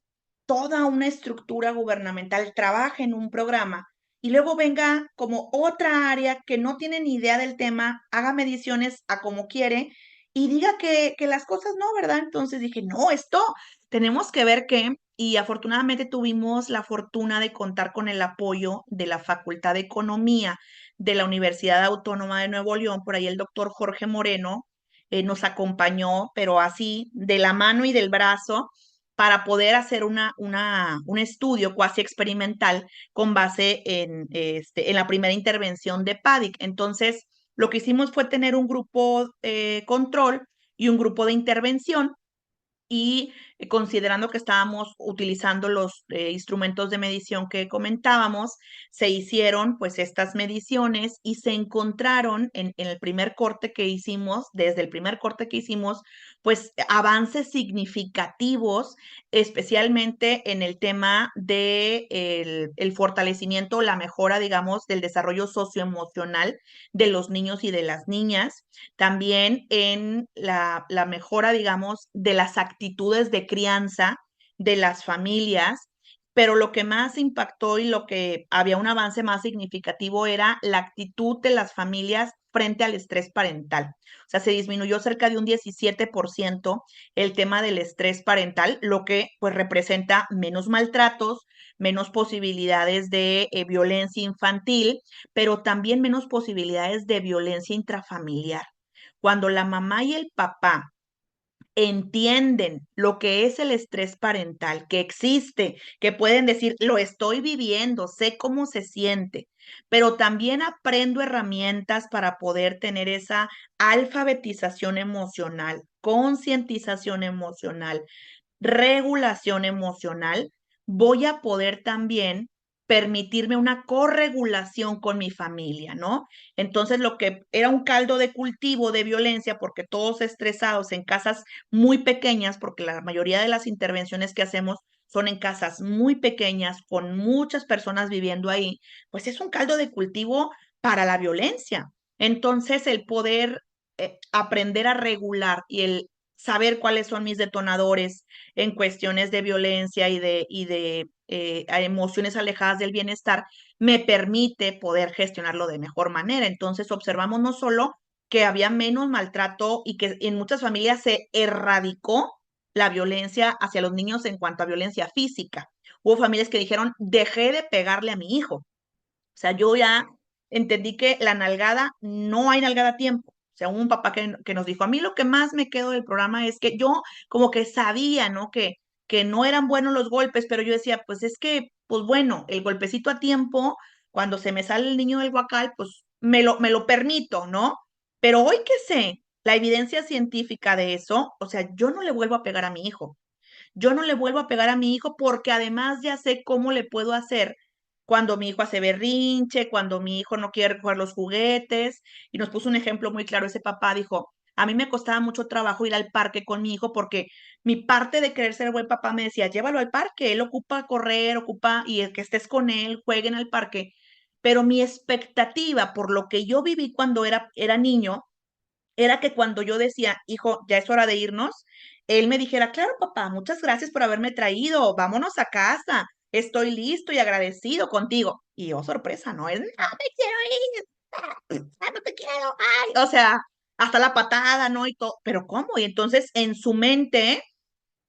toda una estructura gubernamental trabaje en un programa y luego venga como otra área que no tiene ni idea del tema, haga mediciones a como quiere y diga que las cosas no, ¿verdad? Entonces dije, no, esto tenemos que ver que, y afortunadamente tuvimos la fortuna de contar con el apoyo de la Facultad de Economía de la Universidad Autónoma de Nuevo León, por ahí el doctor Jorge Moreno nos acompañó, pero así de la mano y del brazo, para poder hacer un estudio cuasi experimental con base en la primera intervención de PADIC. Entonces, lo que hicimos fue tener un grupo control y un grupo de intervención y considerando que estábamos utilizando los instrumentos de medición que comentábamos, se hicieron pues estas mediciones y se encontraron en el primer corte que hicimos, desde el primer corte que hicimos, pues avances significativos, especialmente en el tema de el fortalecimiento, la mejora, digamos, del desarrollo socioemocional de los niños y de las niñas, también en la mejora, digamos, de las actitudes de crianza de las familias, pero lo que más impactó y lo que había un avance más significativo era la actitud de las familias frente al estrés parental. O sea, se disminuyó cerca de un 17% el tema del estrés parental, lo que pues representa menos maltratos, menos posibilidades de violencia infantil, pero también menos posibilidades de violencia intrafamiliar. Cuando la mamá y el papá entienden lo que es el estrés parental, que existe, que pueden decir, lo estoy viviendo, sé cómo se siente, pero también aprendo herramientas para poder tener esa alfabetización emocional, concientización emocional, regulación emocional, voy a poder también permitirme una corregulación con mi familia, ¿no? Entonces, lo que era un caldo de cultivo de violencia, porque todos estresados en casas muy pequeñas, porque la mayoría de las intervenciones que hacemos son en casas muy pequeñas, con muchas personas viviendo ahí, pues es un caldo de cultivo para la violencia. Entonces, el poder aprender a regular y el saber cuáles son mis detonadores en cuestiones de violencia y de emociones alejadas del bienestar, me permite poder gestionarlo de mejor manera. Entonces observamos no solo que había menos maltrato y que en muchas familias se erradicó la violencia hacia los niños en cuanto a violencia física. Hubo familias que dijeron, dejé de pegarle a mi hijo. O sea, yo ya entendí que la nalgada, no hay nalgada a tiempo. O sea, hubo un papá que nos dijo, a mí lo que más me quedo del programa es que yo como que sabía, ¿no? Que no eran buenos los golpes, pero yo decía, pues es que, pues bueno, el golpecito a tiempo, cuando se me sale el niño del guacal, pues me lo permito, ¿no? Pero hoy que sé la evidencia científica de eso, o sea, yo no le vuelvo a pegar a mi hijo. Yo no le vuelvo a pegar a mi hijo porque además ya sé cómo le puedo hacer cuando mi hijo hace berrinche, cuando mi hijo no quiere jugar los juguetes. Y nos puso un ejemplo muy claro. Ese papá dijo, a mí me costaba mucho trabajo ir al parque con mi hijo porque mi parte de querer ser buen papá me decía, llévalo al parque, él ocupa correr, ocupa y el que estés con él, jueguen al parque. Pero mi expectativa por lo que yo viví cuando era niño era que cuando yo decía, hijo, ya es hora de irnos, él me dijera, claro, papá, muchas gracias por haberme traído, vámonos a casa, estoy listo y agradecido contigo. Y yo, sorpresa, ¿no? Él, no me quiero ir, no te quiero, ay, o sea, hasta la patada, ¿no? Y todo, pero ¿cómo? Y entonces en su mente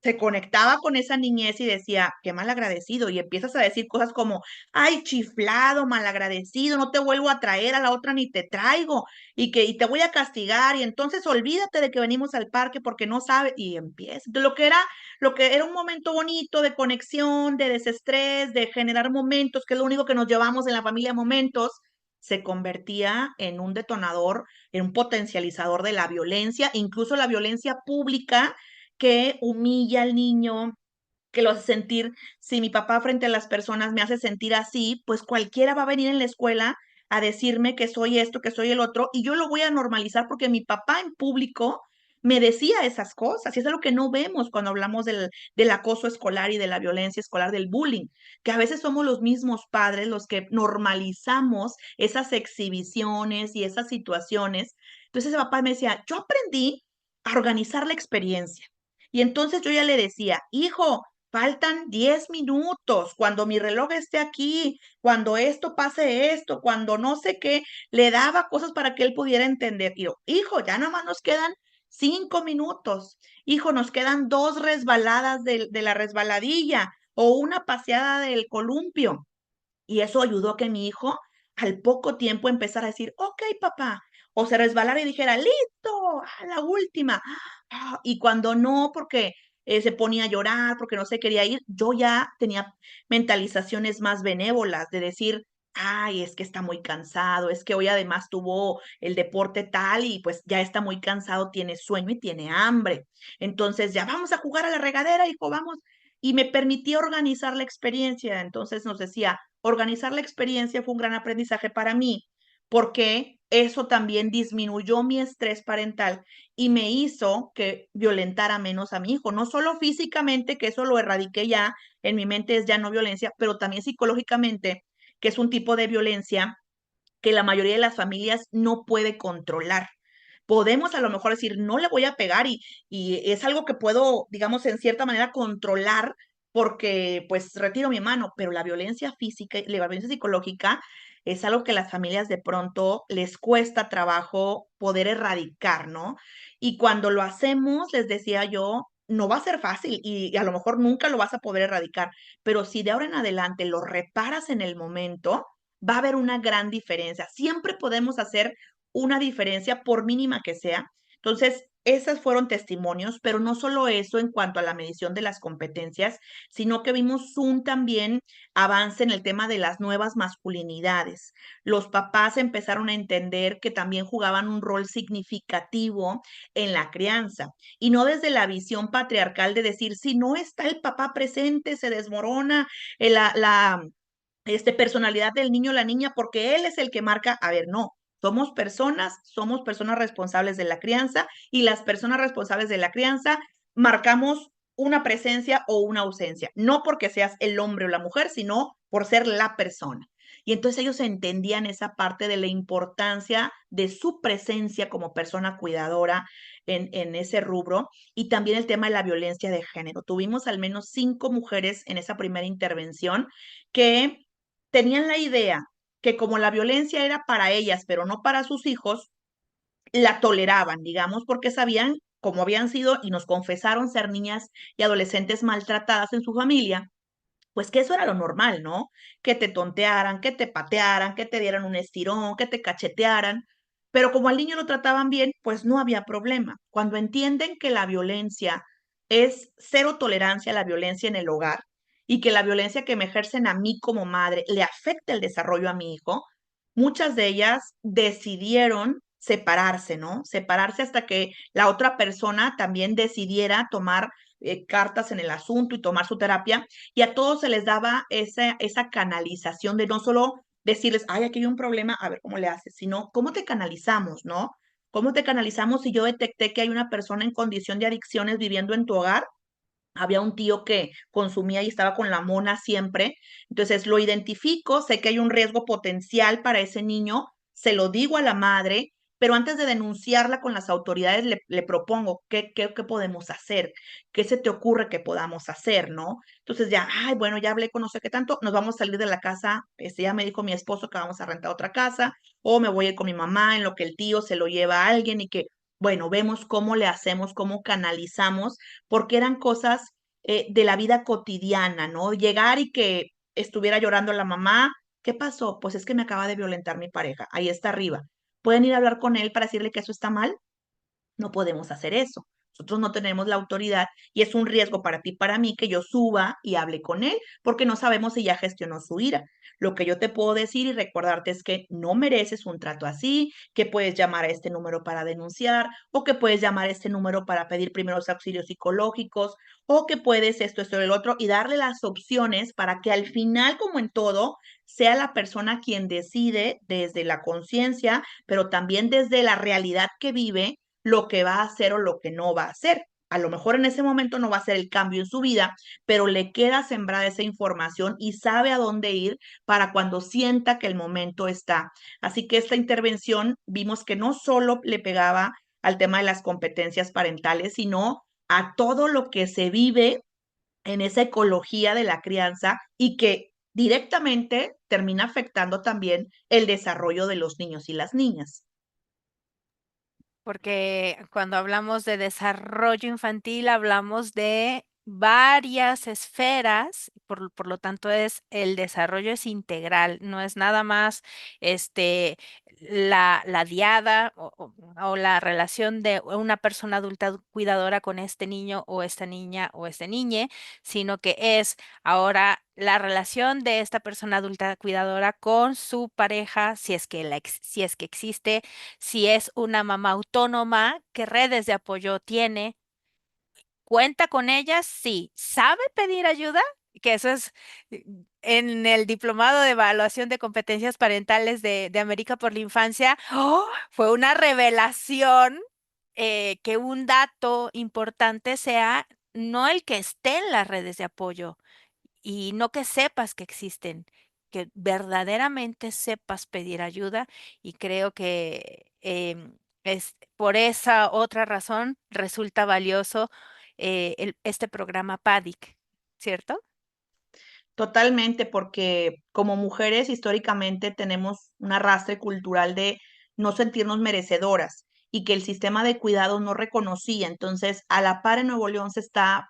se conectaba con esa niñez y decía, qué mal agradecido, y empiezas a decir cosas como, ay, chiflado, mal agradecido, no te vuelvo a traer, a la otra ni te traigo, y te voy a castigar, y entonces olvídate de que venimos al parque porque no sabes, y empieza. Entonces, lo que era un momento bonito de conexión, de desestrés, de generar momentos, que es lo único que nos llevamos en la familia, momentos, se convertía en un detonador, en un potencializador de la violencia, incluso la violencia pública que humilla al niño, que lo hace sentir, si mi papá frente a las personas me hace sentir así, pues cualquiera va a venir en la escuela a decirme que soy esto, que soy el otro, y yo lo voy a normalizar porque mi papá en público me decía esas cosas, y es algo que no vemos cuando hablamos del acoso escolar y de la violencia escolar, del bullying, que a veces somos los mismos padres los que normalizamos esas exhibiciones y esas situaciones. Entonces ese papá me decía, yo aprendí a organizar la experiencia. Y entonces yo ya le decía, hijo, faltan 10 minutos, cuando mi reloj esté aquí, cuando esto pase esto, cuando no sé qué, le daba cosas para que él pudiera entender. Y yo, hijo, ya nomás nos quedan 5 minutos. Hijo, nos quedan 2 resbaladas de la resbaladilla o una paseada del columpio. Y eso ayudó a que mi hijo al poco tiempo empezara a decir, ok, papá, o se resbalara y dijera, listo, a la última. Y cuando no, porque se ponía a llorar, porque no se quería ir, yo ya tenía mentalizaciones más benévolas de decir, ay, es que está muy cansado, es que hoy además tuvo el deporte tal y pues ya está muy cansado, tiene sueño y tiene hambre. Entonces ya vamos a jugar a la regadera, hijo, vamos. Y me permitía organizar la experiencia. Entonces nos decía, organizar la experiencia fue un gran aprendizaje para mí, porque eso también disminuyó mi estrés parental y me hizo que violentara menos a mi hijo, no solo físicamente, que eso lo erradiqué ya, en mi mente es ya no violencia, pero también psicológicamente, que es un tipo de violencia que la mayoría de las familias no puede controlar. Podemos a lo mejor decir, no le voy a pegar y es algo que puedo, digamos, en cierta manera controlar porque pues retiro mi mano, pero la violencia física y la violencia psicológica es algo que las familias de pronto les cuesta trabajo poder erradicar, ¿no? Y cuando lo hacemos, les decía yo, no va a ser fácil y a lo mejor nunca lo vas a poder erradicar, pero si de ahora en adelante lo reparas en el momento, va a haber una gran diferencia. Siempre podemos hacer una diferencia, por mínima que sea. Entonces, esos fueron testimonios, pero no solo eso en cuanto a la medición de las competencias, sino que vimos un también avance en el tema de las nuevas masculinidades. Los papás empezaron a entender que también jugaban un rol significativo en la crianza y no desde la visión patriarcal de decir, si no está el papá presente, se desmorona la personalidad del niño o la niña porque él es el que marca, a ver, no, somos personas responsables de la crianza y las personas responsables de la crianza marcamos una presencia o una ausencia, no porque seas el hombre o la mujer, sino por ser la persona. Y entonces ellos entendían esa parte de la importancia de su presencia como persona cuidadora en ese rubro y también el tema de la violencia de género. Tuvimos al menos 5 mujeres en esa primera intervención que tenían la idea que como la violencia era para ellas, pero no para sus hijos, la toleraban, digamos, porque sabían cómo habían sido y nos confesaron ser niñas y adolescentes maltratadas en su familia, pues que eso era lo normal, ¿no? Que te tontearan, que te patearan, que te dieran un estirón, que te cachetearan, pero como al niño lo trataban bien, pues no había problema. Cuando entienden que la violencia es cero tolerancia a la violencia en el hogar y que la violencia que me ejercen a mí como madre le afecta el desarrollo a mi hijo, muchas de ellas decidieron separarse, ¿no? Separarse hasta que la otra persona también decidiera tomar cartas en el asunto y tomar su terapia, y a todos se les daba esa canalización de no solo decirles, ay, aquí hay un problema, a ver cómo le haces, sino cómo te canalizamos, ¿no? ¿Cómo te canalizamos si yo detecté que hay una persona en condición de adicciones viviendo en tu hogar? Había un tío que consumía y estaba con la mona siempre. Entonces lo identifico, sé que hay un riesgo potencial para ese niño, se lo digo a la madre, pero antes de denunciarla con las autoridades le propongo qué podemos hacer, qué se te ocurre que podamos hacer, ¿no? Entonces ya, ay, bueno, ya hablé con no sé qué tanto, nos vamos a salir de la casa, ya me dijo mi esposo que vamos a rentar otra casa, o me voy a ir con mi mamá en lo que el tío se lo lleva a alguien y que, bueno, vemos cómo le hacemos, cómo canalizamos porque eran cosas de la vida cotidiana, ¿no? Llegar y que estuviera llorando la mamá, ¿qué pasó? Pues es que me acaba de violentar mi pareja, ahí está arriba. ¿Pueden ir a hablar con él para decirle que eso está mal? No podemos hacer eso. Nosotros no tenemos la autoridad y es un riesgo para ti, para mí, que yo suba y hable con él, porque no sabemos si ya gestionó su ira. Lo que yo te puedo decir y recordarte es que no mereces un trato así, que puedes llamar a este número para denunciar, o que puedes llamar a este número para pedir primeros auxilios psicológicos, o que puedes esto, el otro, y darle las opciones para que al final, como en todo, sea la persona quien decide desde la conciencia, pero también desde la realidad que vive lo que va a hacer o lo que no va a hacer. A lo mejor en ese momento no va a ser el cambio en su vida, pero le queda sembrada esa información y sabe a dónde ir para cuando sienta que el momento está. Así que esta intervención vimos que no solo le pegaba al tema de las competencias parentales, sino a todo lo que se vive en esa ecología de la crianza y que directamente termina afectando también el desarrollo de los niños y las niñas. Porque cuando hablamos de desarrollo infantil, hablamos de varias esferas, por lo tanto el desarrollo es integral, no es nada más este, la diada o la relación de una persona adulta cuidadora con este niño o esta niña o este niñe, sino que es ahora la relación de esta persona adulta cuidadora con su pareja, si es que existe, si es una mamá autónoma, qué redes de apoyo tiene, cuenta con ellas, sí, sabe pedir ayuda, que eso es en el diplomado de evaluación de competencias parentales de América por la Infancia, ¡oh! Fue una revelación que un dato importante sea no el que esté en las redes de apoyo, y no que sepas que existen, que verdaderamente sepas pedir ayuda y creo que es por esa otra razón resulta valioso este programa PADIC, ¿cierto? Totalmente, porque como mujeres históricamente tenemos un arrastre cultural de no sentirnos merecedoras y que el sistema de cuidado no reconocía. Entonces, a la par en Nuevo León se está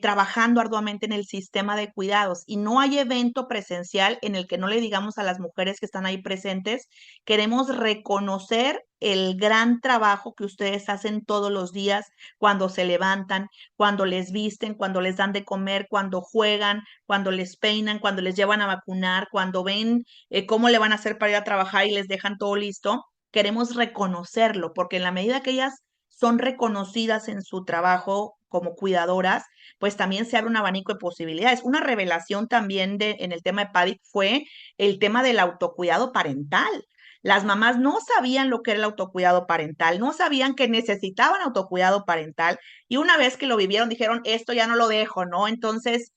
trabajando arduamente en el sistema de cuidados y no hay evento presencial en el que no le digamos a las mujeres que están ahí presentes, queremos reconocer el gran trabajo que ustedes hacen todos los días cuando se levantan, cuando les visten, cuando les dan de comer, cuando juegan, cuando les peinan, cuando les llevan a vacunar, cuando ven cómo le van a hacer para ir a trabajar y les dejan todo listo, queremos reconocerlo, porque en la medida que ellas son reconocidas en su trabajo como cuidadoras, pues también se abre un abanico de posibilidades. Una revelación también en el tema de PADIC fue el tema del autocuidado parental. Las mamás no sabían lo que era el autocuidado parental, no sabían que necesitaban autocuidado parental y una vez que lo vivieron dijeron, esto ya no lo dejo, ¿no? Entonces,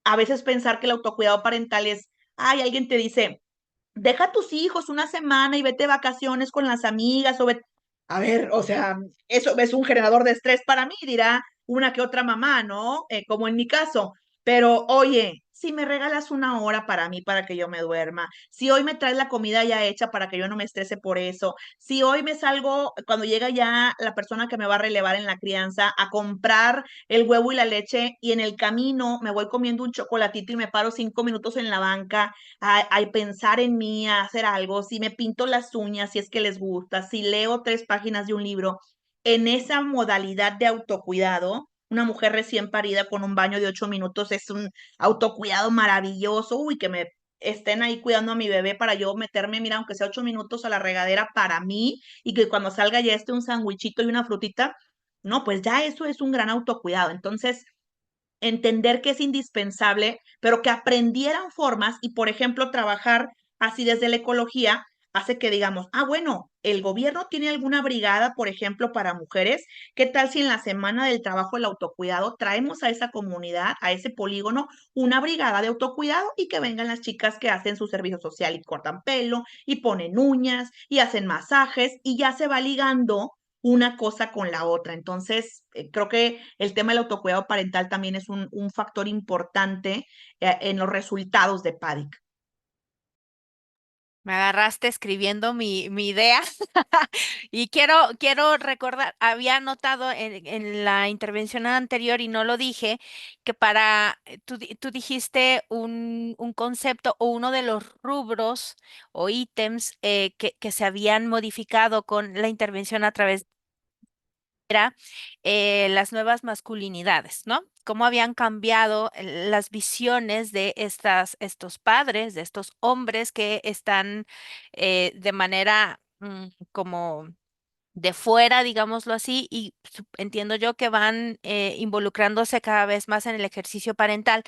a veces pensar que el autocuidado parental es, ay, alguien te dice, deja a tus hijos una semana y vete de vacaciones con las amigas o vete. A ver, o sea, eso es un generador de estrés para mí, dirá una que otra mamá, ¿no? Como en mi caso. Pero oye, si me regalas una hora para mí, para que yo me duerma, si hoy me traes la comida ya hecha para que yo no me estrese por eso, si hoy me salgo, cuando llega ya la persona que me va a relevar en la crianza, a comprar el huevo y la leche y en el camino me voy comiendo un chocolatito y me paro 5 minutos en la banca a pensar en mí, a hacer algo, si me pinto las uñas, si es que les gusta, si leo 3 páginas de un libro, en esa modalidad de autocuidado, una mujer recién parida con un baño de 8 minutos es un autocuidado maravilloso, uy, que me estén ahí cuidando a mi bebé para yo meterme, mira, aunque sea 8 minutos a la regadera para mí y que cuando salga ya esté un sandwichito y una frutita, no, pues ya eso es un gran autocuidado. Entonces, entender que es indispensable, pero que aprendieran formas y, por ejemplo, trabajar así desde la ecología hace que digamos, bueno, el gobierno tiene alguna brigada, por ejemplo, para mujeres. ¿Qué tal si en la semana del trabajo del autocuidado traemos a esa comunidad, a ese polígono, una brigada de autocuidado y que vengan las chicas que hacen su servicio social y cortan pelo y ponen uñas y hacen masajes y ya se va ligando una cosa con la otra? Entonces, creo que el tema del autocuidado parental también es un factor importante en los resultados de PADIC. Me agarraste escribiendo mi idea y quiero recordar, había notado en la intervención anterior y no lo dije, que tú dijiste un concepto o uno de los rubros o ítems que se habían modificado con la intervención a través era las nuevas masculinidades, ¿no? Cómo habían cambiado las visiones de estos padres, de estos hombres que están de manera como de fuera, digámoslo así, y entiendo yo que van involucrándose cada vez más en el ejercicio parental.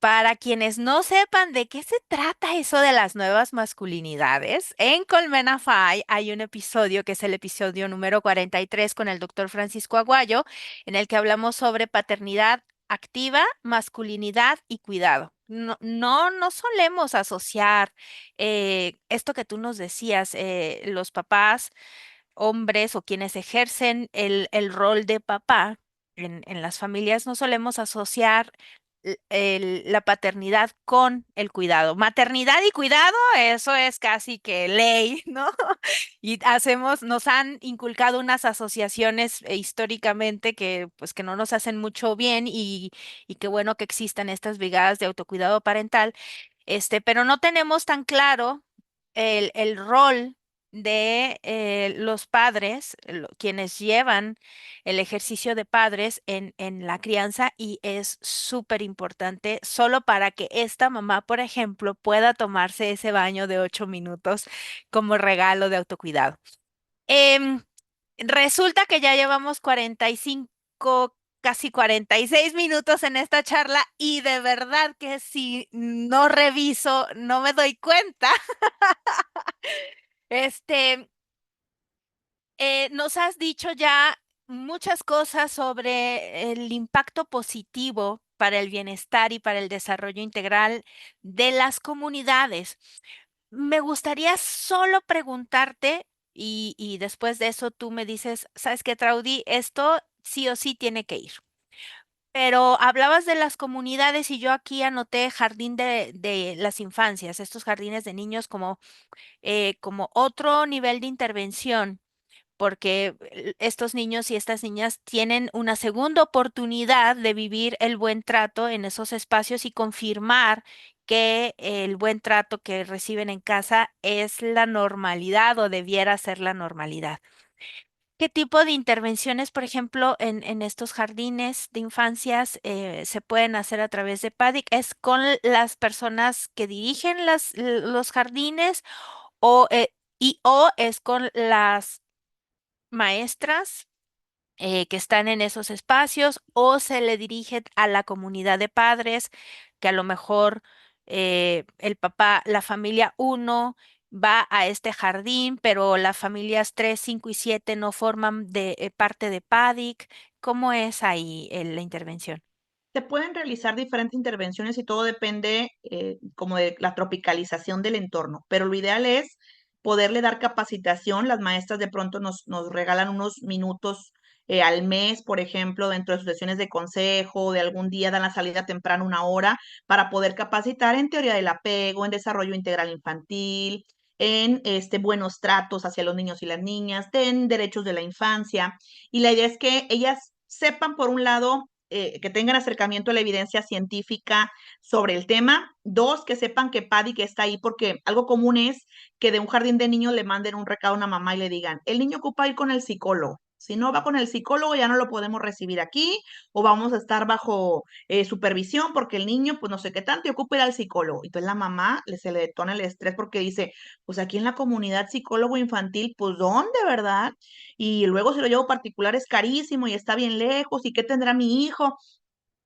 Para quienes no sepan de qué se trata eso de las nuevas masculinidades, en Colmena High hay un episodio que es el episodio número 43 con el doctor Francisco Aguayo, en el que hablamos sobre paternidad activa, masculinidad y cuidado. No solemos asociar esto que tú nos decías, los papás hombres o quienes ejercen el rol de papá en las familias, no solemos asociar la paternidad con el cuidado. Maternidad y cuidado, eso es casi que ley, ¿no? Y nos han inculcado unas asociaciones históricamente que pues que no nos hacen mucho bien y qué bueno que existan estas brigadas de autocuidado parental, pero no tenemos tan claro el rol de los padres, quienes llevan el ejercicio de padres en la crianza y es súper importante solo para que esta mamá, por ejemplo, pueda tomarse ese baño de 8 minutos como regalo de autocuidado. Em, Resulta que ya llevamos 45, casi 46 minutos en esta charla y de verdad que si no reviso, no me doy cuenta. Este, Nos has dicho ya muchas cosas sobre el impacto positivo para el bienestar y para el desarrollo integral de las comunidades. Me gustaría solo preguntarte, y después de eso tú me dices, ¿sabes qué, Traudy? Esto sí o sí tiene que ir. Pero hablabas de las comunidades y yo aquí anoté jardín de las infancias, estos jardines de niños como otro nivel de intervención porque estos niños y estas niñas tienen una segunda oportunidad de vivir el buen trato en esos espacios y confirmar que el buen trato que reciben en casa es la normalidad o debiera ser la normalidad. ¿Qué tipo de intervenciones, por ejemplo, en estos jardines de infancias se pueden hacer a través de PADIC? ¿Es con las personas que dirigen los jardines o, o es con las maestras que están en esos espacios o se le dirige a la comunidad de padres que a lo mejor el papá, la familia uno va a este jardín, pero las familias 3, 5 y 7 no forman parte de PADIC? ¿Cómo es ahí la intervención? Se pueden realizar diferentes intervenciones y todo depende como de la tropicalización del entorno, pero lo ideal es poderle dar capacitación. Las maestras de pronto nos regalan unos minutos al mes, por ejemplo, dentro de sus sesiones de consejo, de algún día dan la salida temprano 1 hora para poder capacitar en teoría del apego, en desarrollo integral infantil, en buenos tratos hacia los niños y las niñas, en derechos de la infancia. Y la idea es que ellas sepan, por un lado, que tengan acercamiento a la evidencia científica sobre el tema. Dos, que sepan que PADIC está ahí porque algo común es que de un jardín de niños le manden un recado a una mamá y le digan, el niño ocupa ir con el psicólogo. Si no va con el psicólogo, ya no lo podemos recibir aquí o vamos a estar bajo supervisión porque el niño, pues no sé qué tanto, y ocupa ir al psicólogo. Entonces la mamá se le detona el estrés porque dice, pues aquí en la comunidad psicólogo infantil, pues ¿dónde, verdad? Y luego si lo llevo particular es carísimo y está bien lejos, ¿y qué tendrá mi hijo?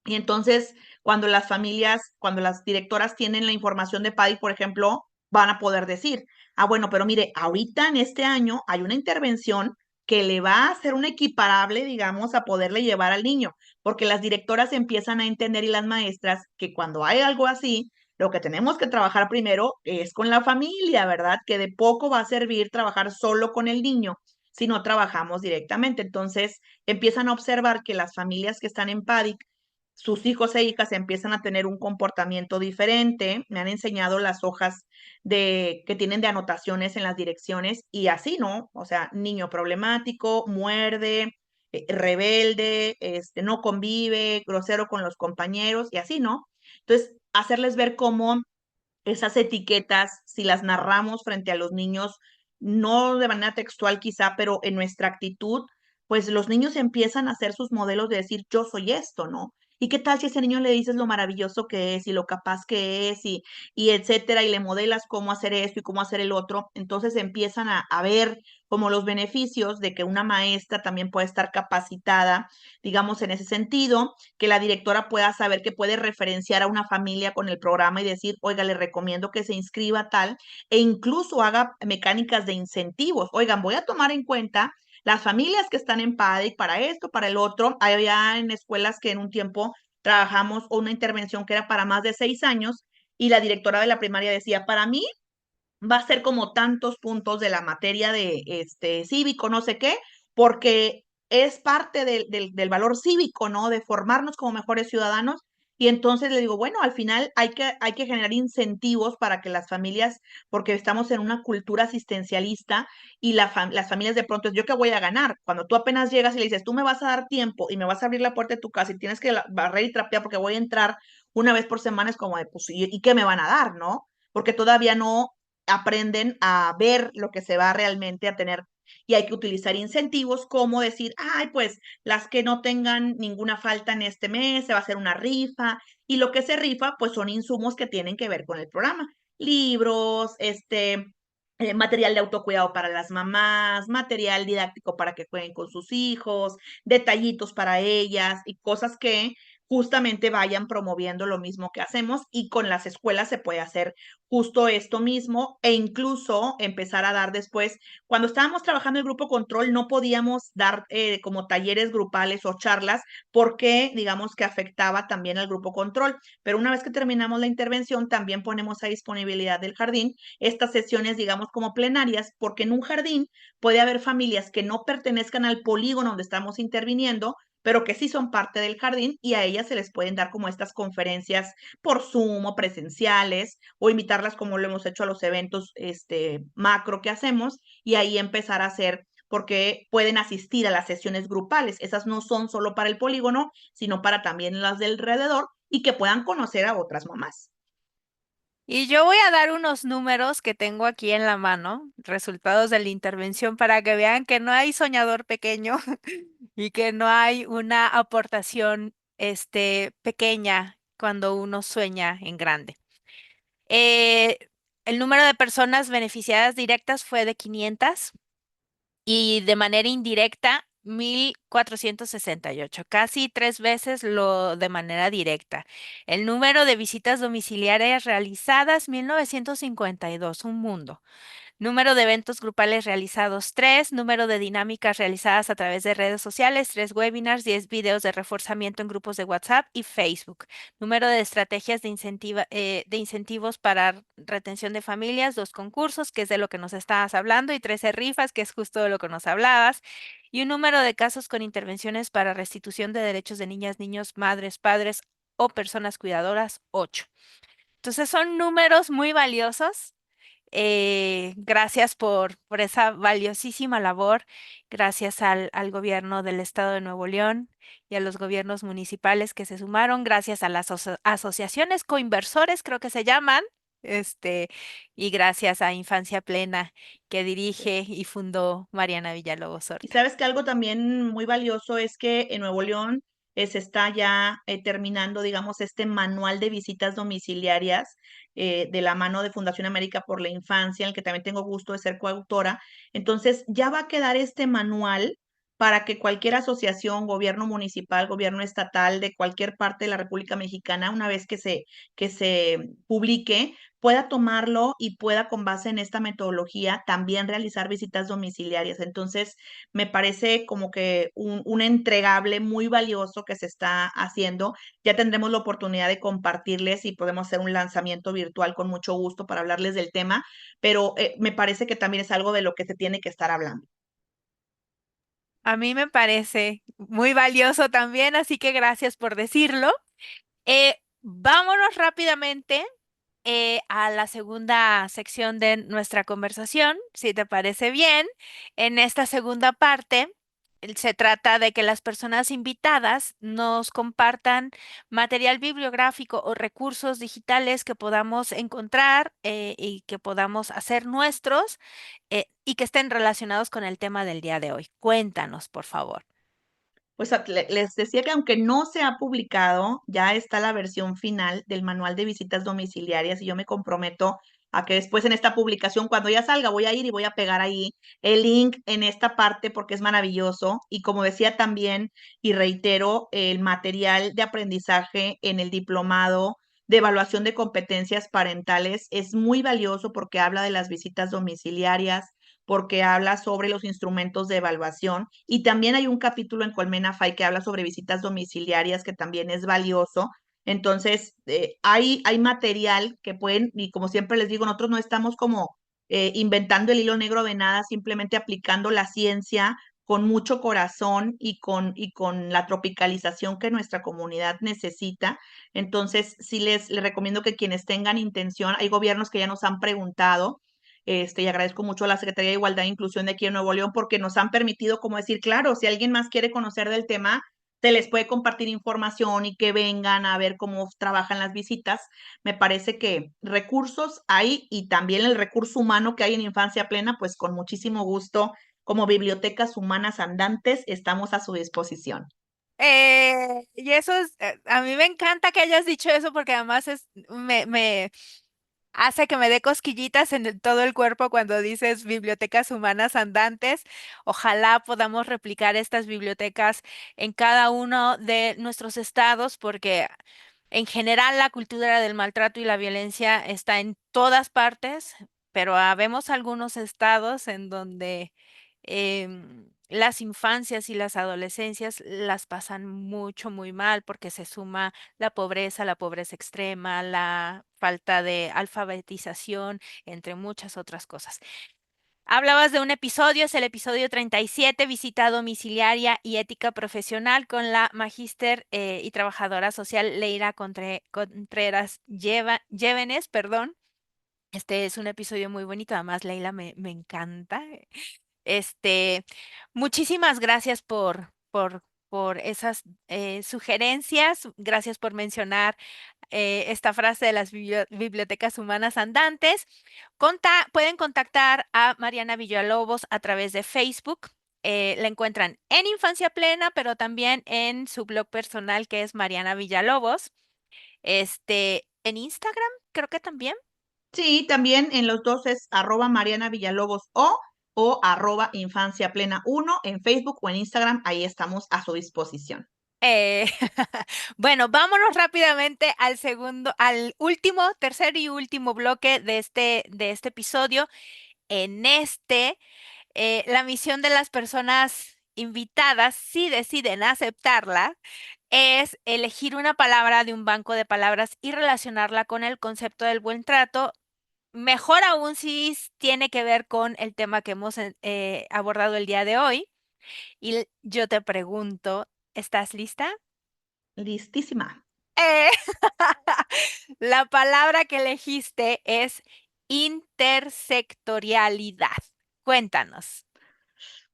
Y entonces, cuando las familias, cuando las directoras tienen la información de PADI, por ejemplo, van a poder decir, ah, bueno, pero mire, ahorita en este año hay una intervención que le va a hacer un equiparable, digamos, a poderle llevar al niño, porque las directoras empiezan a entender y las maestras que cuando hay algo así, lo que tenemos que trabajar primero es con la familia, ¿verdad? Que de poco va a servir trabajar solo con el niño si no trabajamos directamente. Entonces, empiezan a observar que las familias que están en PADI sus hijos e hijas empiezan a tener un comportamiento diferente. Me han enseñado las hojas que tienen de anotaciones en las direcciones y así, ¿no? O sea, niño problemático, muerde, rebelde, no convive, grosero con los compañeros y así, ¿no? Entonces, hacerles ver cómo esas etiquetas, si las narramos frente a los niños, no de manera textual quizá, pero en nuestra actitud, pues los niños empiezan a hacer sus modelos de decir, yo soy esto, ¿no? ¿Y qué tal si a ese niño le dices lo maravilloso que es y lo capaz que es y etcétera, y le modelas cómo hacer esto y cómo hacer el otro? Entonces empiezan a ver como los beneficios de que una maestra también puede estar capacitada, digamos, en ese sentido, que la directora pueda saber que puede referenciar a una familia con el programa y decir, oiga, le recomiendo que se inscriba tal, e incluso haga mecánicas de incentivos. Oigan, voy a tomar en cuenta las familias que están en PADIC para esto, para el otro. Había en escuelas que en un tiempo trabajamos una intervención que era para más de 6 años y la directora de la primaria decía, para mí va a ser como tantos puntos de la materia de cívico, no sé qué, porque es parte del valor cívico, ¿no? De formarnos como mejores ciudadanos. Y entonces le digo, bueno, al final hay que generar incentivos para que las familias, porque estamos en una cultura asistencialista y las familias de pronto, ¿yo qué voy a ganar? Cuando tú apenas llegas y le dices, tú me vas a dar tiempo y me vas a abrir la puerta de tu casa y tienes que barrer y trapear porque voy a entrar una vez por semana, es como de, pues, ¿y qué me van a dar, no? Porque todavía no aprenden a ver lo que se va realmente a tener y hay que utilizar incentivos como decir, ay, pues las que no tengan ninguna falta en este mes, se va a hacer una rifa y lo que se rifa pues son insumos que tienen que ver con el programa, libros, material de autocuidado para las mamás, material didáctico para que jueguen con sus hijos, detallitos para ellas y cosas que justamente vayan promoviendo lo mismo que hacemos y con las escuelas se puede hacer justo esto mismo e incluso empezar a dar después, cuando estábamos trabajando el grupo control no podíamos dar como talleres grupales o charlas porque digamos que afectaba también al grupo control, pero una vez que terminamos la intervención también ponemos a disponibilidad del jardín estas sesiones digamos como plenarias porque en un jardín puede haber familias que no pertenezcan al polígono donde estamos interviniendo, pero que sí son parte del jardín y a ellas se les pueden dar como estas conferencias por Zoom o presenciales o invitarlas como lo hemos hecho a los eventos macro que hacemos y ahí empezar a hacer porque pueden asistir a las sesiones grupales. Esas no son solo para el polígono, sino para también las del alrededor y que puedan conocer a otras mamás. Y yo voy a dar unos números que tengo aquí en la mano, resultados de la intervención, para que vean que no hay soñador pequeño y que no hay una aportación, pequeña cuando uno sueña en grande. Eh, el número de personas beneficiadas directas fue de 500 y de manera indirecta 1468, casi 3 veces lo de manera directa. El número de visitas domiciliarias realizadas 1952, un mundo. Número de eventos grupales realizados, 3. Número de dinámicas realizadas a través de redes sociales, 3 webinars, 10 videos de reforzamiento en grupos de WhatsApp y Facebook. Número de estrategias de incentivos para retención de familias, 2 concursos, que es de lo que nos estabas hablando, y 13 rifas, que es justo de lo que nos hablabas. Y un número de casos con intervenciones para restitución de derechos de niñas, niños, madres, padres o personas cuidadoras, 8. Entonces son números muy valiosos. Gracias por esa valiosísima labor, gracias al gobierno del estado de Nuevo León y a los gobiernos municipales que se sumaron, gracias a las asociaciones coinversores, creo que se llaman, Y gracias a Infancia Plena que dirige y fundó Mariana Villalobos Y Horta. sabes que algo también muy valioso es que en Nuevo León se está ya terminando, digamos, este manual de visitas domiciliarias de la mano de Fundación América por la Infancia, en el que también tengo gusto de ser coautora. Entonces, ya va a quedar este manual para que cualquier asociación, gobierno municipal, gobierno estatal de cualquier parte de la República Mexicana, una vez que se publique, pueda tomarlo y pueda, con base en esta metodología, también realizar visitas domiciliarias. Entonces, me parece como que un entregable muy valioso que se está haciendo. Ya tendremos la oportunidad de compartirles y podemos hacer un lanzamiento virtual con mucho gusto para hablarles del tema, pero me parece que también es algo de lo que se tiene que estar hablando. A mí me parece muy valioso también, así que gracias por decirlo. Vámonos rápidamente a la segunda sección de nuestra conversación, si te parece bien. En esta segunda parte, se trata de que las personas invitadas nos compartan material bibliográfico o recursos digitales que podamos encontrar y que podamos hacer nuestros y que estén relacionados con el tema del día de hoy. Cuéntanos, por favor. Pues les decía que aunque no se ha publicado, ya está la versión final del manual de visitas domiciliarias y yo me comprometo a que después en esta publicación, cuando ya salga, voy a ir y voy a pegar ahí el link en esta parte porque es maravilloso. Y como decía también y reitero, el material de aprendizaje en el diplomado de evaluación de competencias parentales es muy valioso porque habla de las visitas domiciliarias, porque habla sobre los instrumentos de evaluación y también hay un capítulo en Colmena Fai que habla sobre visitas domiciliarias que también es valioso. Entonces, hay material que pueden, y como siempre les digo, nosotros no estamos como inventando el hilo negro de nada, simplemente aplicando la ciencia con mucho corazón y con la tropicalización que nuestra comunidad necesita. Entonces, sí les recomiendo que quienes tengan intención, hay gobiernos que ya nos han preguntado y agradezco mucho a la Secretaría de Igualdad e Inclusión de aquí en Nuevo León porque nos han permitido como decir, claro, si alguien más quiere conocer del tema, se les puede compartir información y que vengan a ver cómo trabajan las visitas. Me parece que recursos hay y también el recurso humano que hay en Infancia Plena, pues con muchísimo gusto, como bibliotecas humanas andantes, estamos a su disposición. Y eso es, a mí me encanta que hayas dicho eso porque además me hace que me dé cosquillitas en todo el cuerpo cuando dices bibliotecas humanas andantes. Ojalá podamos replicar estas bibliotecas en cada uno de nuestros estados porque en general la cultura del maltrato y la violencia está en todas partes, pero habemos algunos estados en donde las infancias y las adolescencias las pasan mucho, muy mal porque se suma la pobreza extrema, la falta de alfabetización, entre muchas otras cosas. Hablabas de un episodio, es el episodio 37, visita domiciliaria y ética profesional con la magíster y trabajadora social Leira Contreras Llévenes, perdón. Este es un episodio muy bonito, además Leila me encanta. Este, muchísimas gracias por esas sugerencias, gracias por mencionar esta frase de las bibliotecas humanas andantes. Pueden contactar a Mariana Villalobos a través de Facebook. La encuentran en Infancia Plena, pero también en su blog personal que es Mariana Villalobos. En Instagram, creo que también. Sí, también en los dos es @Mariana Villalobos o @Infancia Plena 1 en Facebook o en Instagram, ahí estamos a su disposición. Eh, bueno, vámonos rápidamente al último, tercer y último bloque de este episodio. En la misión de las personas invitadas, si deciden aceptarla, es elegir una palabra de un banco de palabras y relacionarla con el concepto del buen trato. Mejor aún si tiene que ver con el tema que hemos abordado el día de hoy. Y yo te pregunto, ¿estás lista? Listísima. Eh, la palabra que elegiste es intersectorialidad. Cuéntanos.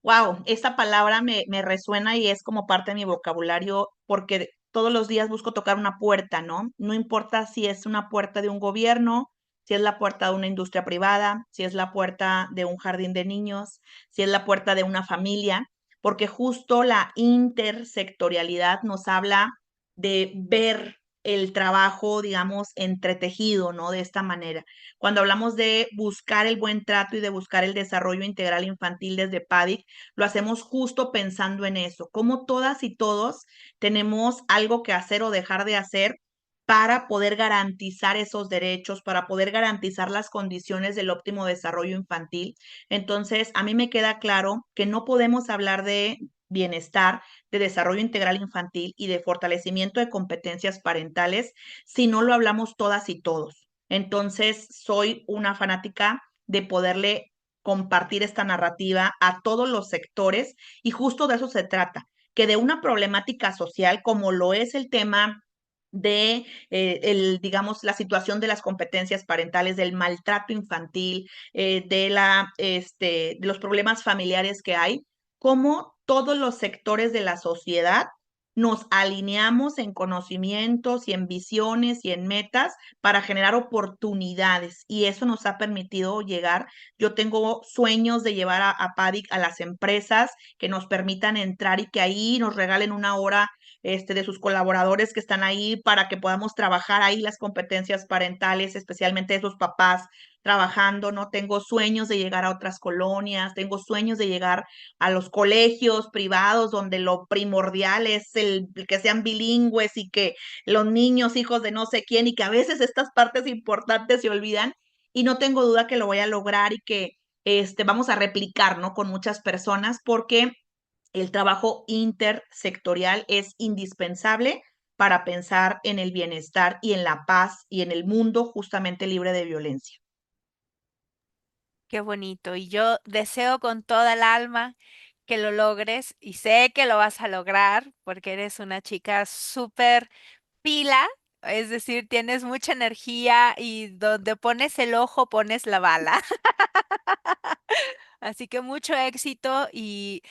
Wow, esta palabra me resuena y es como parte de mi vocabulario porque todos los días busco tocar una puerta, ¿no? No importa si es una puerta de un gobierno, si es la puerta de una industria privada, si es la puerta de un jardín de niños, si es la puerta de una familia, porque justo la intersectorialidad nos habla de ver el trabajo, digamos, entretejido, ¿no? De esta manera. Cuando hablamos de buscar el buen trato y de buscar el desarrollo integral infantil desde PADIC, lo hacemos justo pensando en eso, cómo todas y todos tenemos algo que hacer o dejar de hacer para poder garantizar esos derechos, para poder garantizar las condiciones del óptimo desarrollo infantil. Entonces, a mí me queda claro que no podemos hablar de bienestar, de desarrollo integral infantil y de fortalecimiento de competencias parentales si no lo hablamos todas y todos. Entonces, soy una fanática de poderle compartir esta narrativa a todos los sectores y justo de eso se trata, que de una problemática social como lo es el tema de digamos, la situación de las competencias parentales, del maltrato infantil, de los problemas familiares que hay, cómo todos los sectores de la sociedad nos alineamos en conocimientos y en visiones y en metas para generar oportunidades y eso nos ha permitido llegar. Yo tengo sueños de llevar a PADIC a las empresas que nos permitan entrar y que ahí nos regalen una hora de sus colaboradores que están ahí para que podamos trabajar ahí las competencias parentales, especialmente de sus papás trabajando, ¿no? Tengo sueños de llegar a otras colonias, tengo sueños de llegar a los colegios privados donde lo primordial es el que sean bilingües y que los niños hijos de no sé quién y que a veces estas partes importantes se olvidan y no tengo duda que lo voy a lograr y que vamos a replicar, ¿no? Con muchas personas porque el trabajo intersectorial es indispensable para pensar en el bienestar y en la paz y en el mundo justamente libre de violencia. Qué bonito. Y yo deseo con toda el alma que lo logres y sé que lo vas a lograr porque eres una chica súper pila, es decir, tienes mucha energía y donde pones el ojo pones la bala. Así que mucho éxito y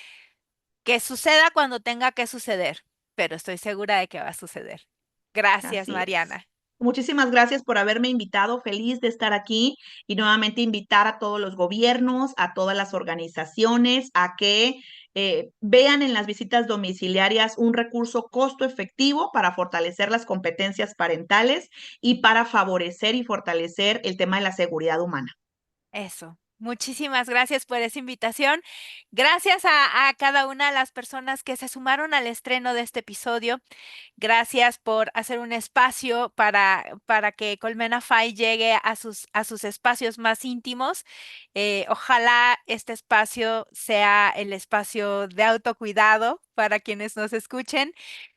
que suceda cuando tenga que suceder, pero estoy segura de que va a suceder. Gracias, Así es. Mariana. Muchísimas gracias por haberme invitado, feliz de estar aquí y nuevamente invitar a todos los gobiernos, a todas las organizaciones a que vean en las visitas domiciliarias un recurso costo efectivo para fortalecer las competencias parentales y para favorecer y fortalecer el tema de la seguridad humana. Eso. Muchísimas gracias por esa invitación. Gracias a cada una de las personas que se sumaron al estreno de este episodio. Gracias por hacer un espacio para que Colmena Fai llegue a sus espacios más íntimos. Ojalá este espacio sea el espacio de autocuidado para quienes nos escuchen.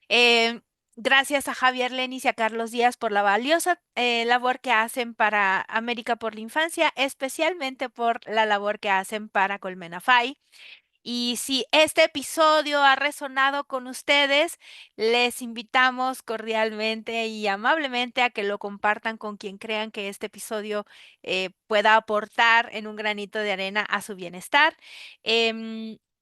Eh, Gracias a Javier Lenis y a Carlos Díaz por la valiosa labor que hacen para América por la Infancia, especialmente por la labor que hacen para Colmena Fai. Y si este episodio ha resonado con ustedes, les invitamos cordialmente y amablemente a que lo compartan con quien crean que este episodio pueda aportar en un granito de arena a su bienestar.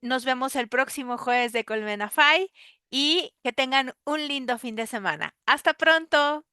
Nos vemos el próximo jueves de Colmena Fai y que tengan un lindo fin de semana. Hasta pronto.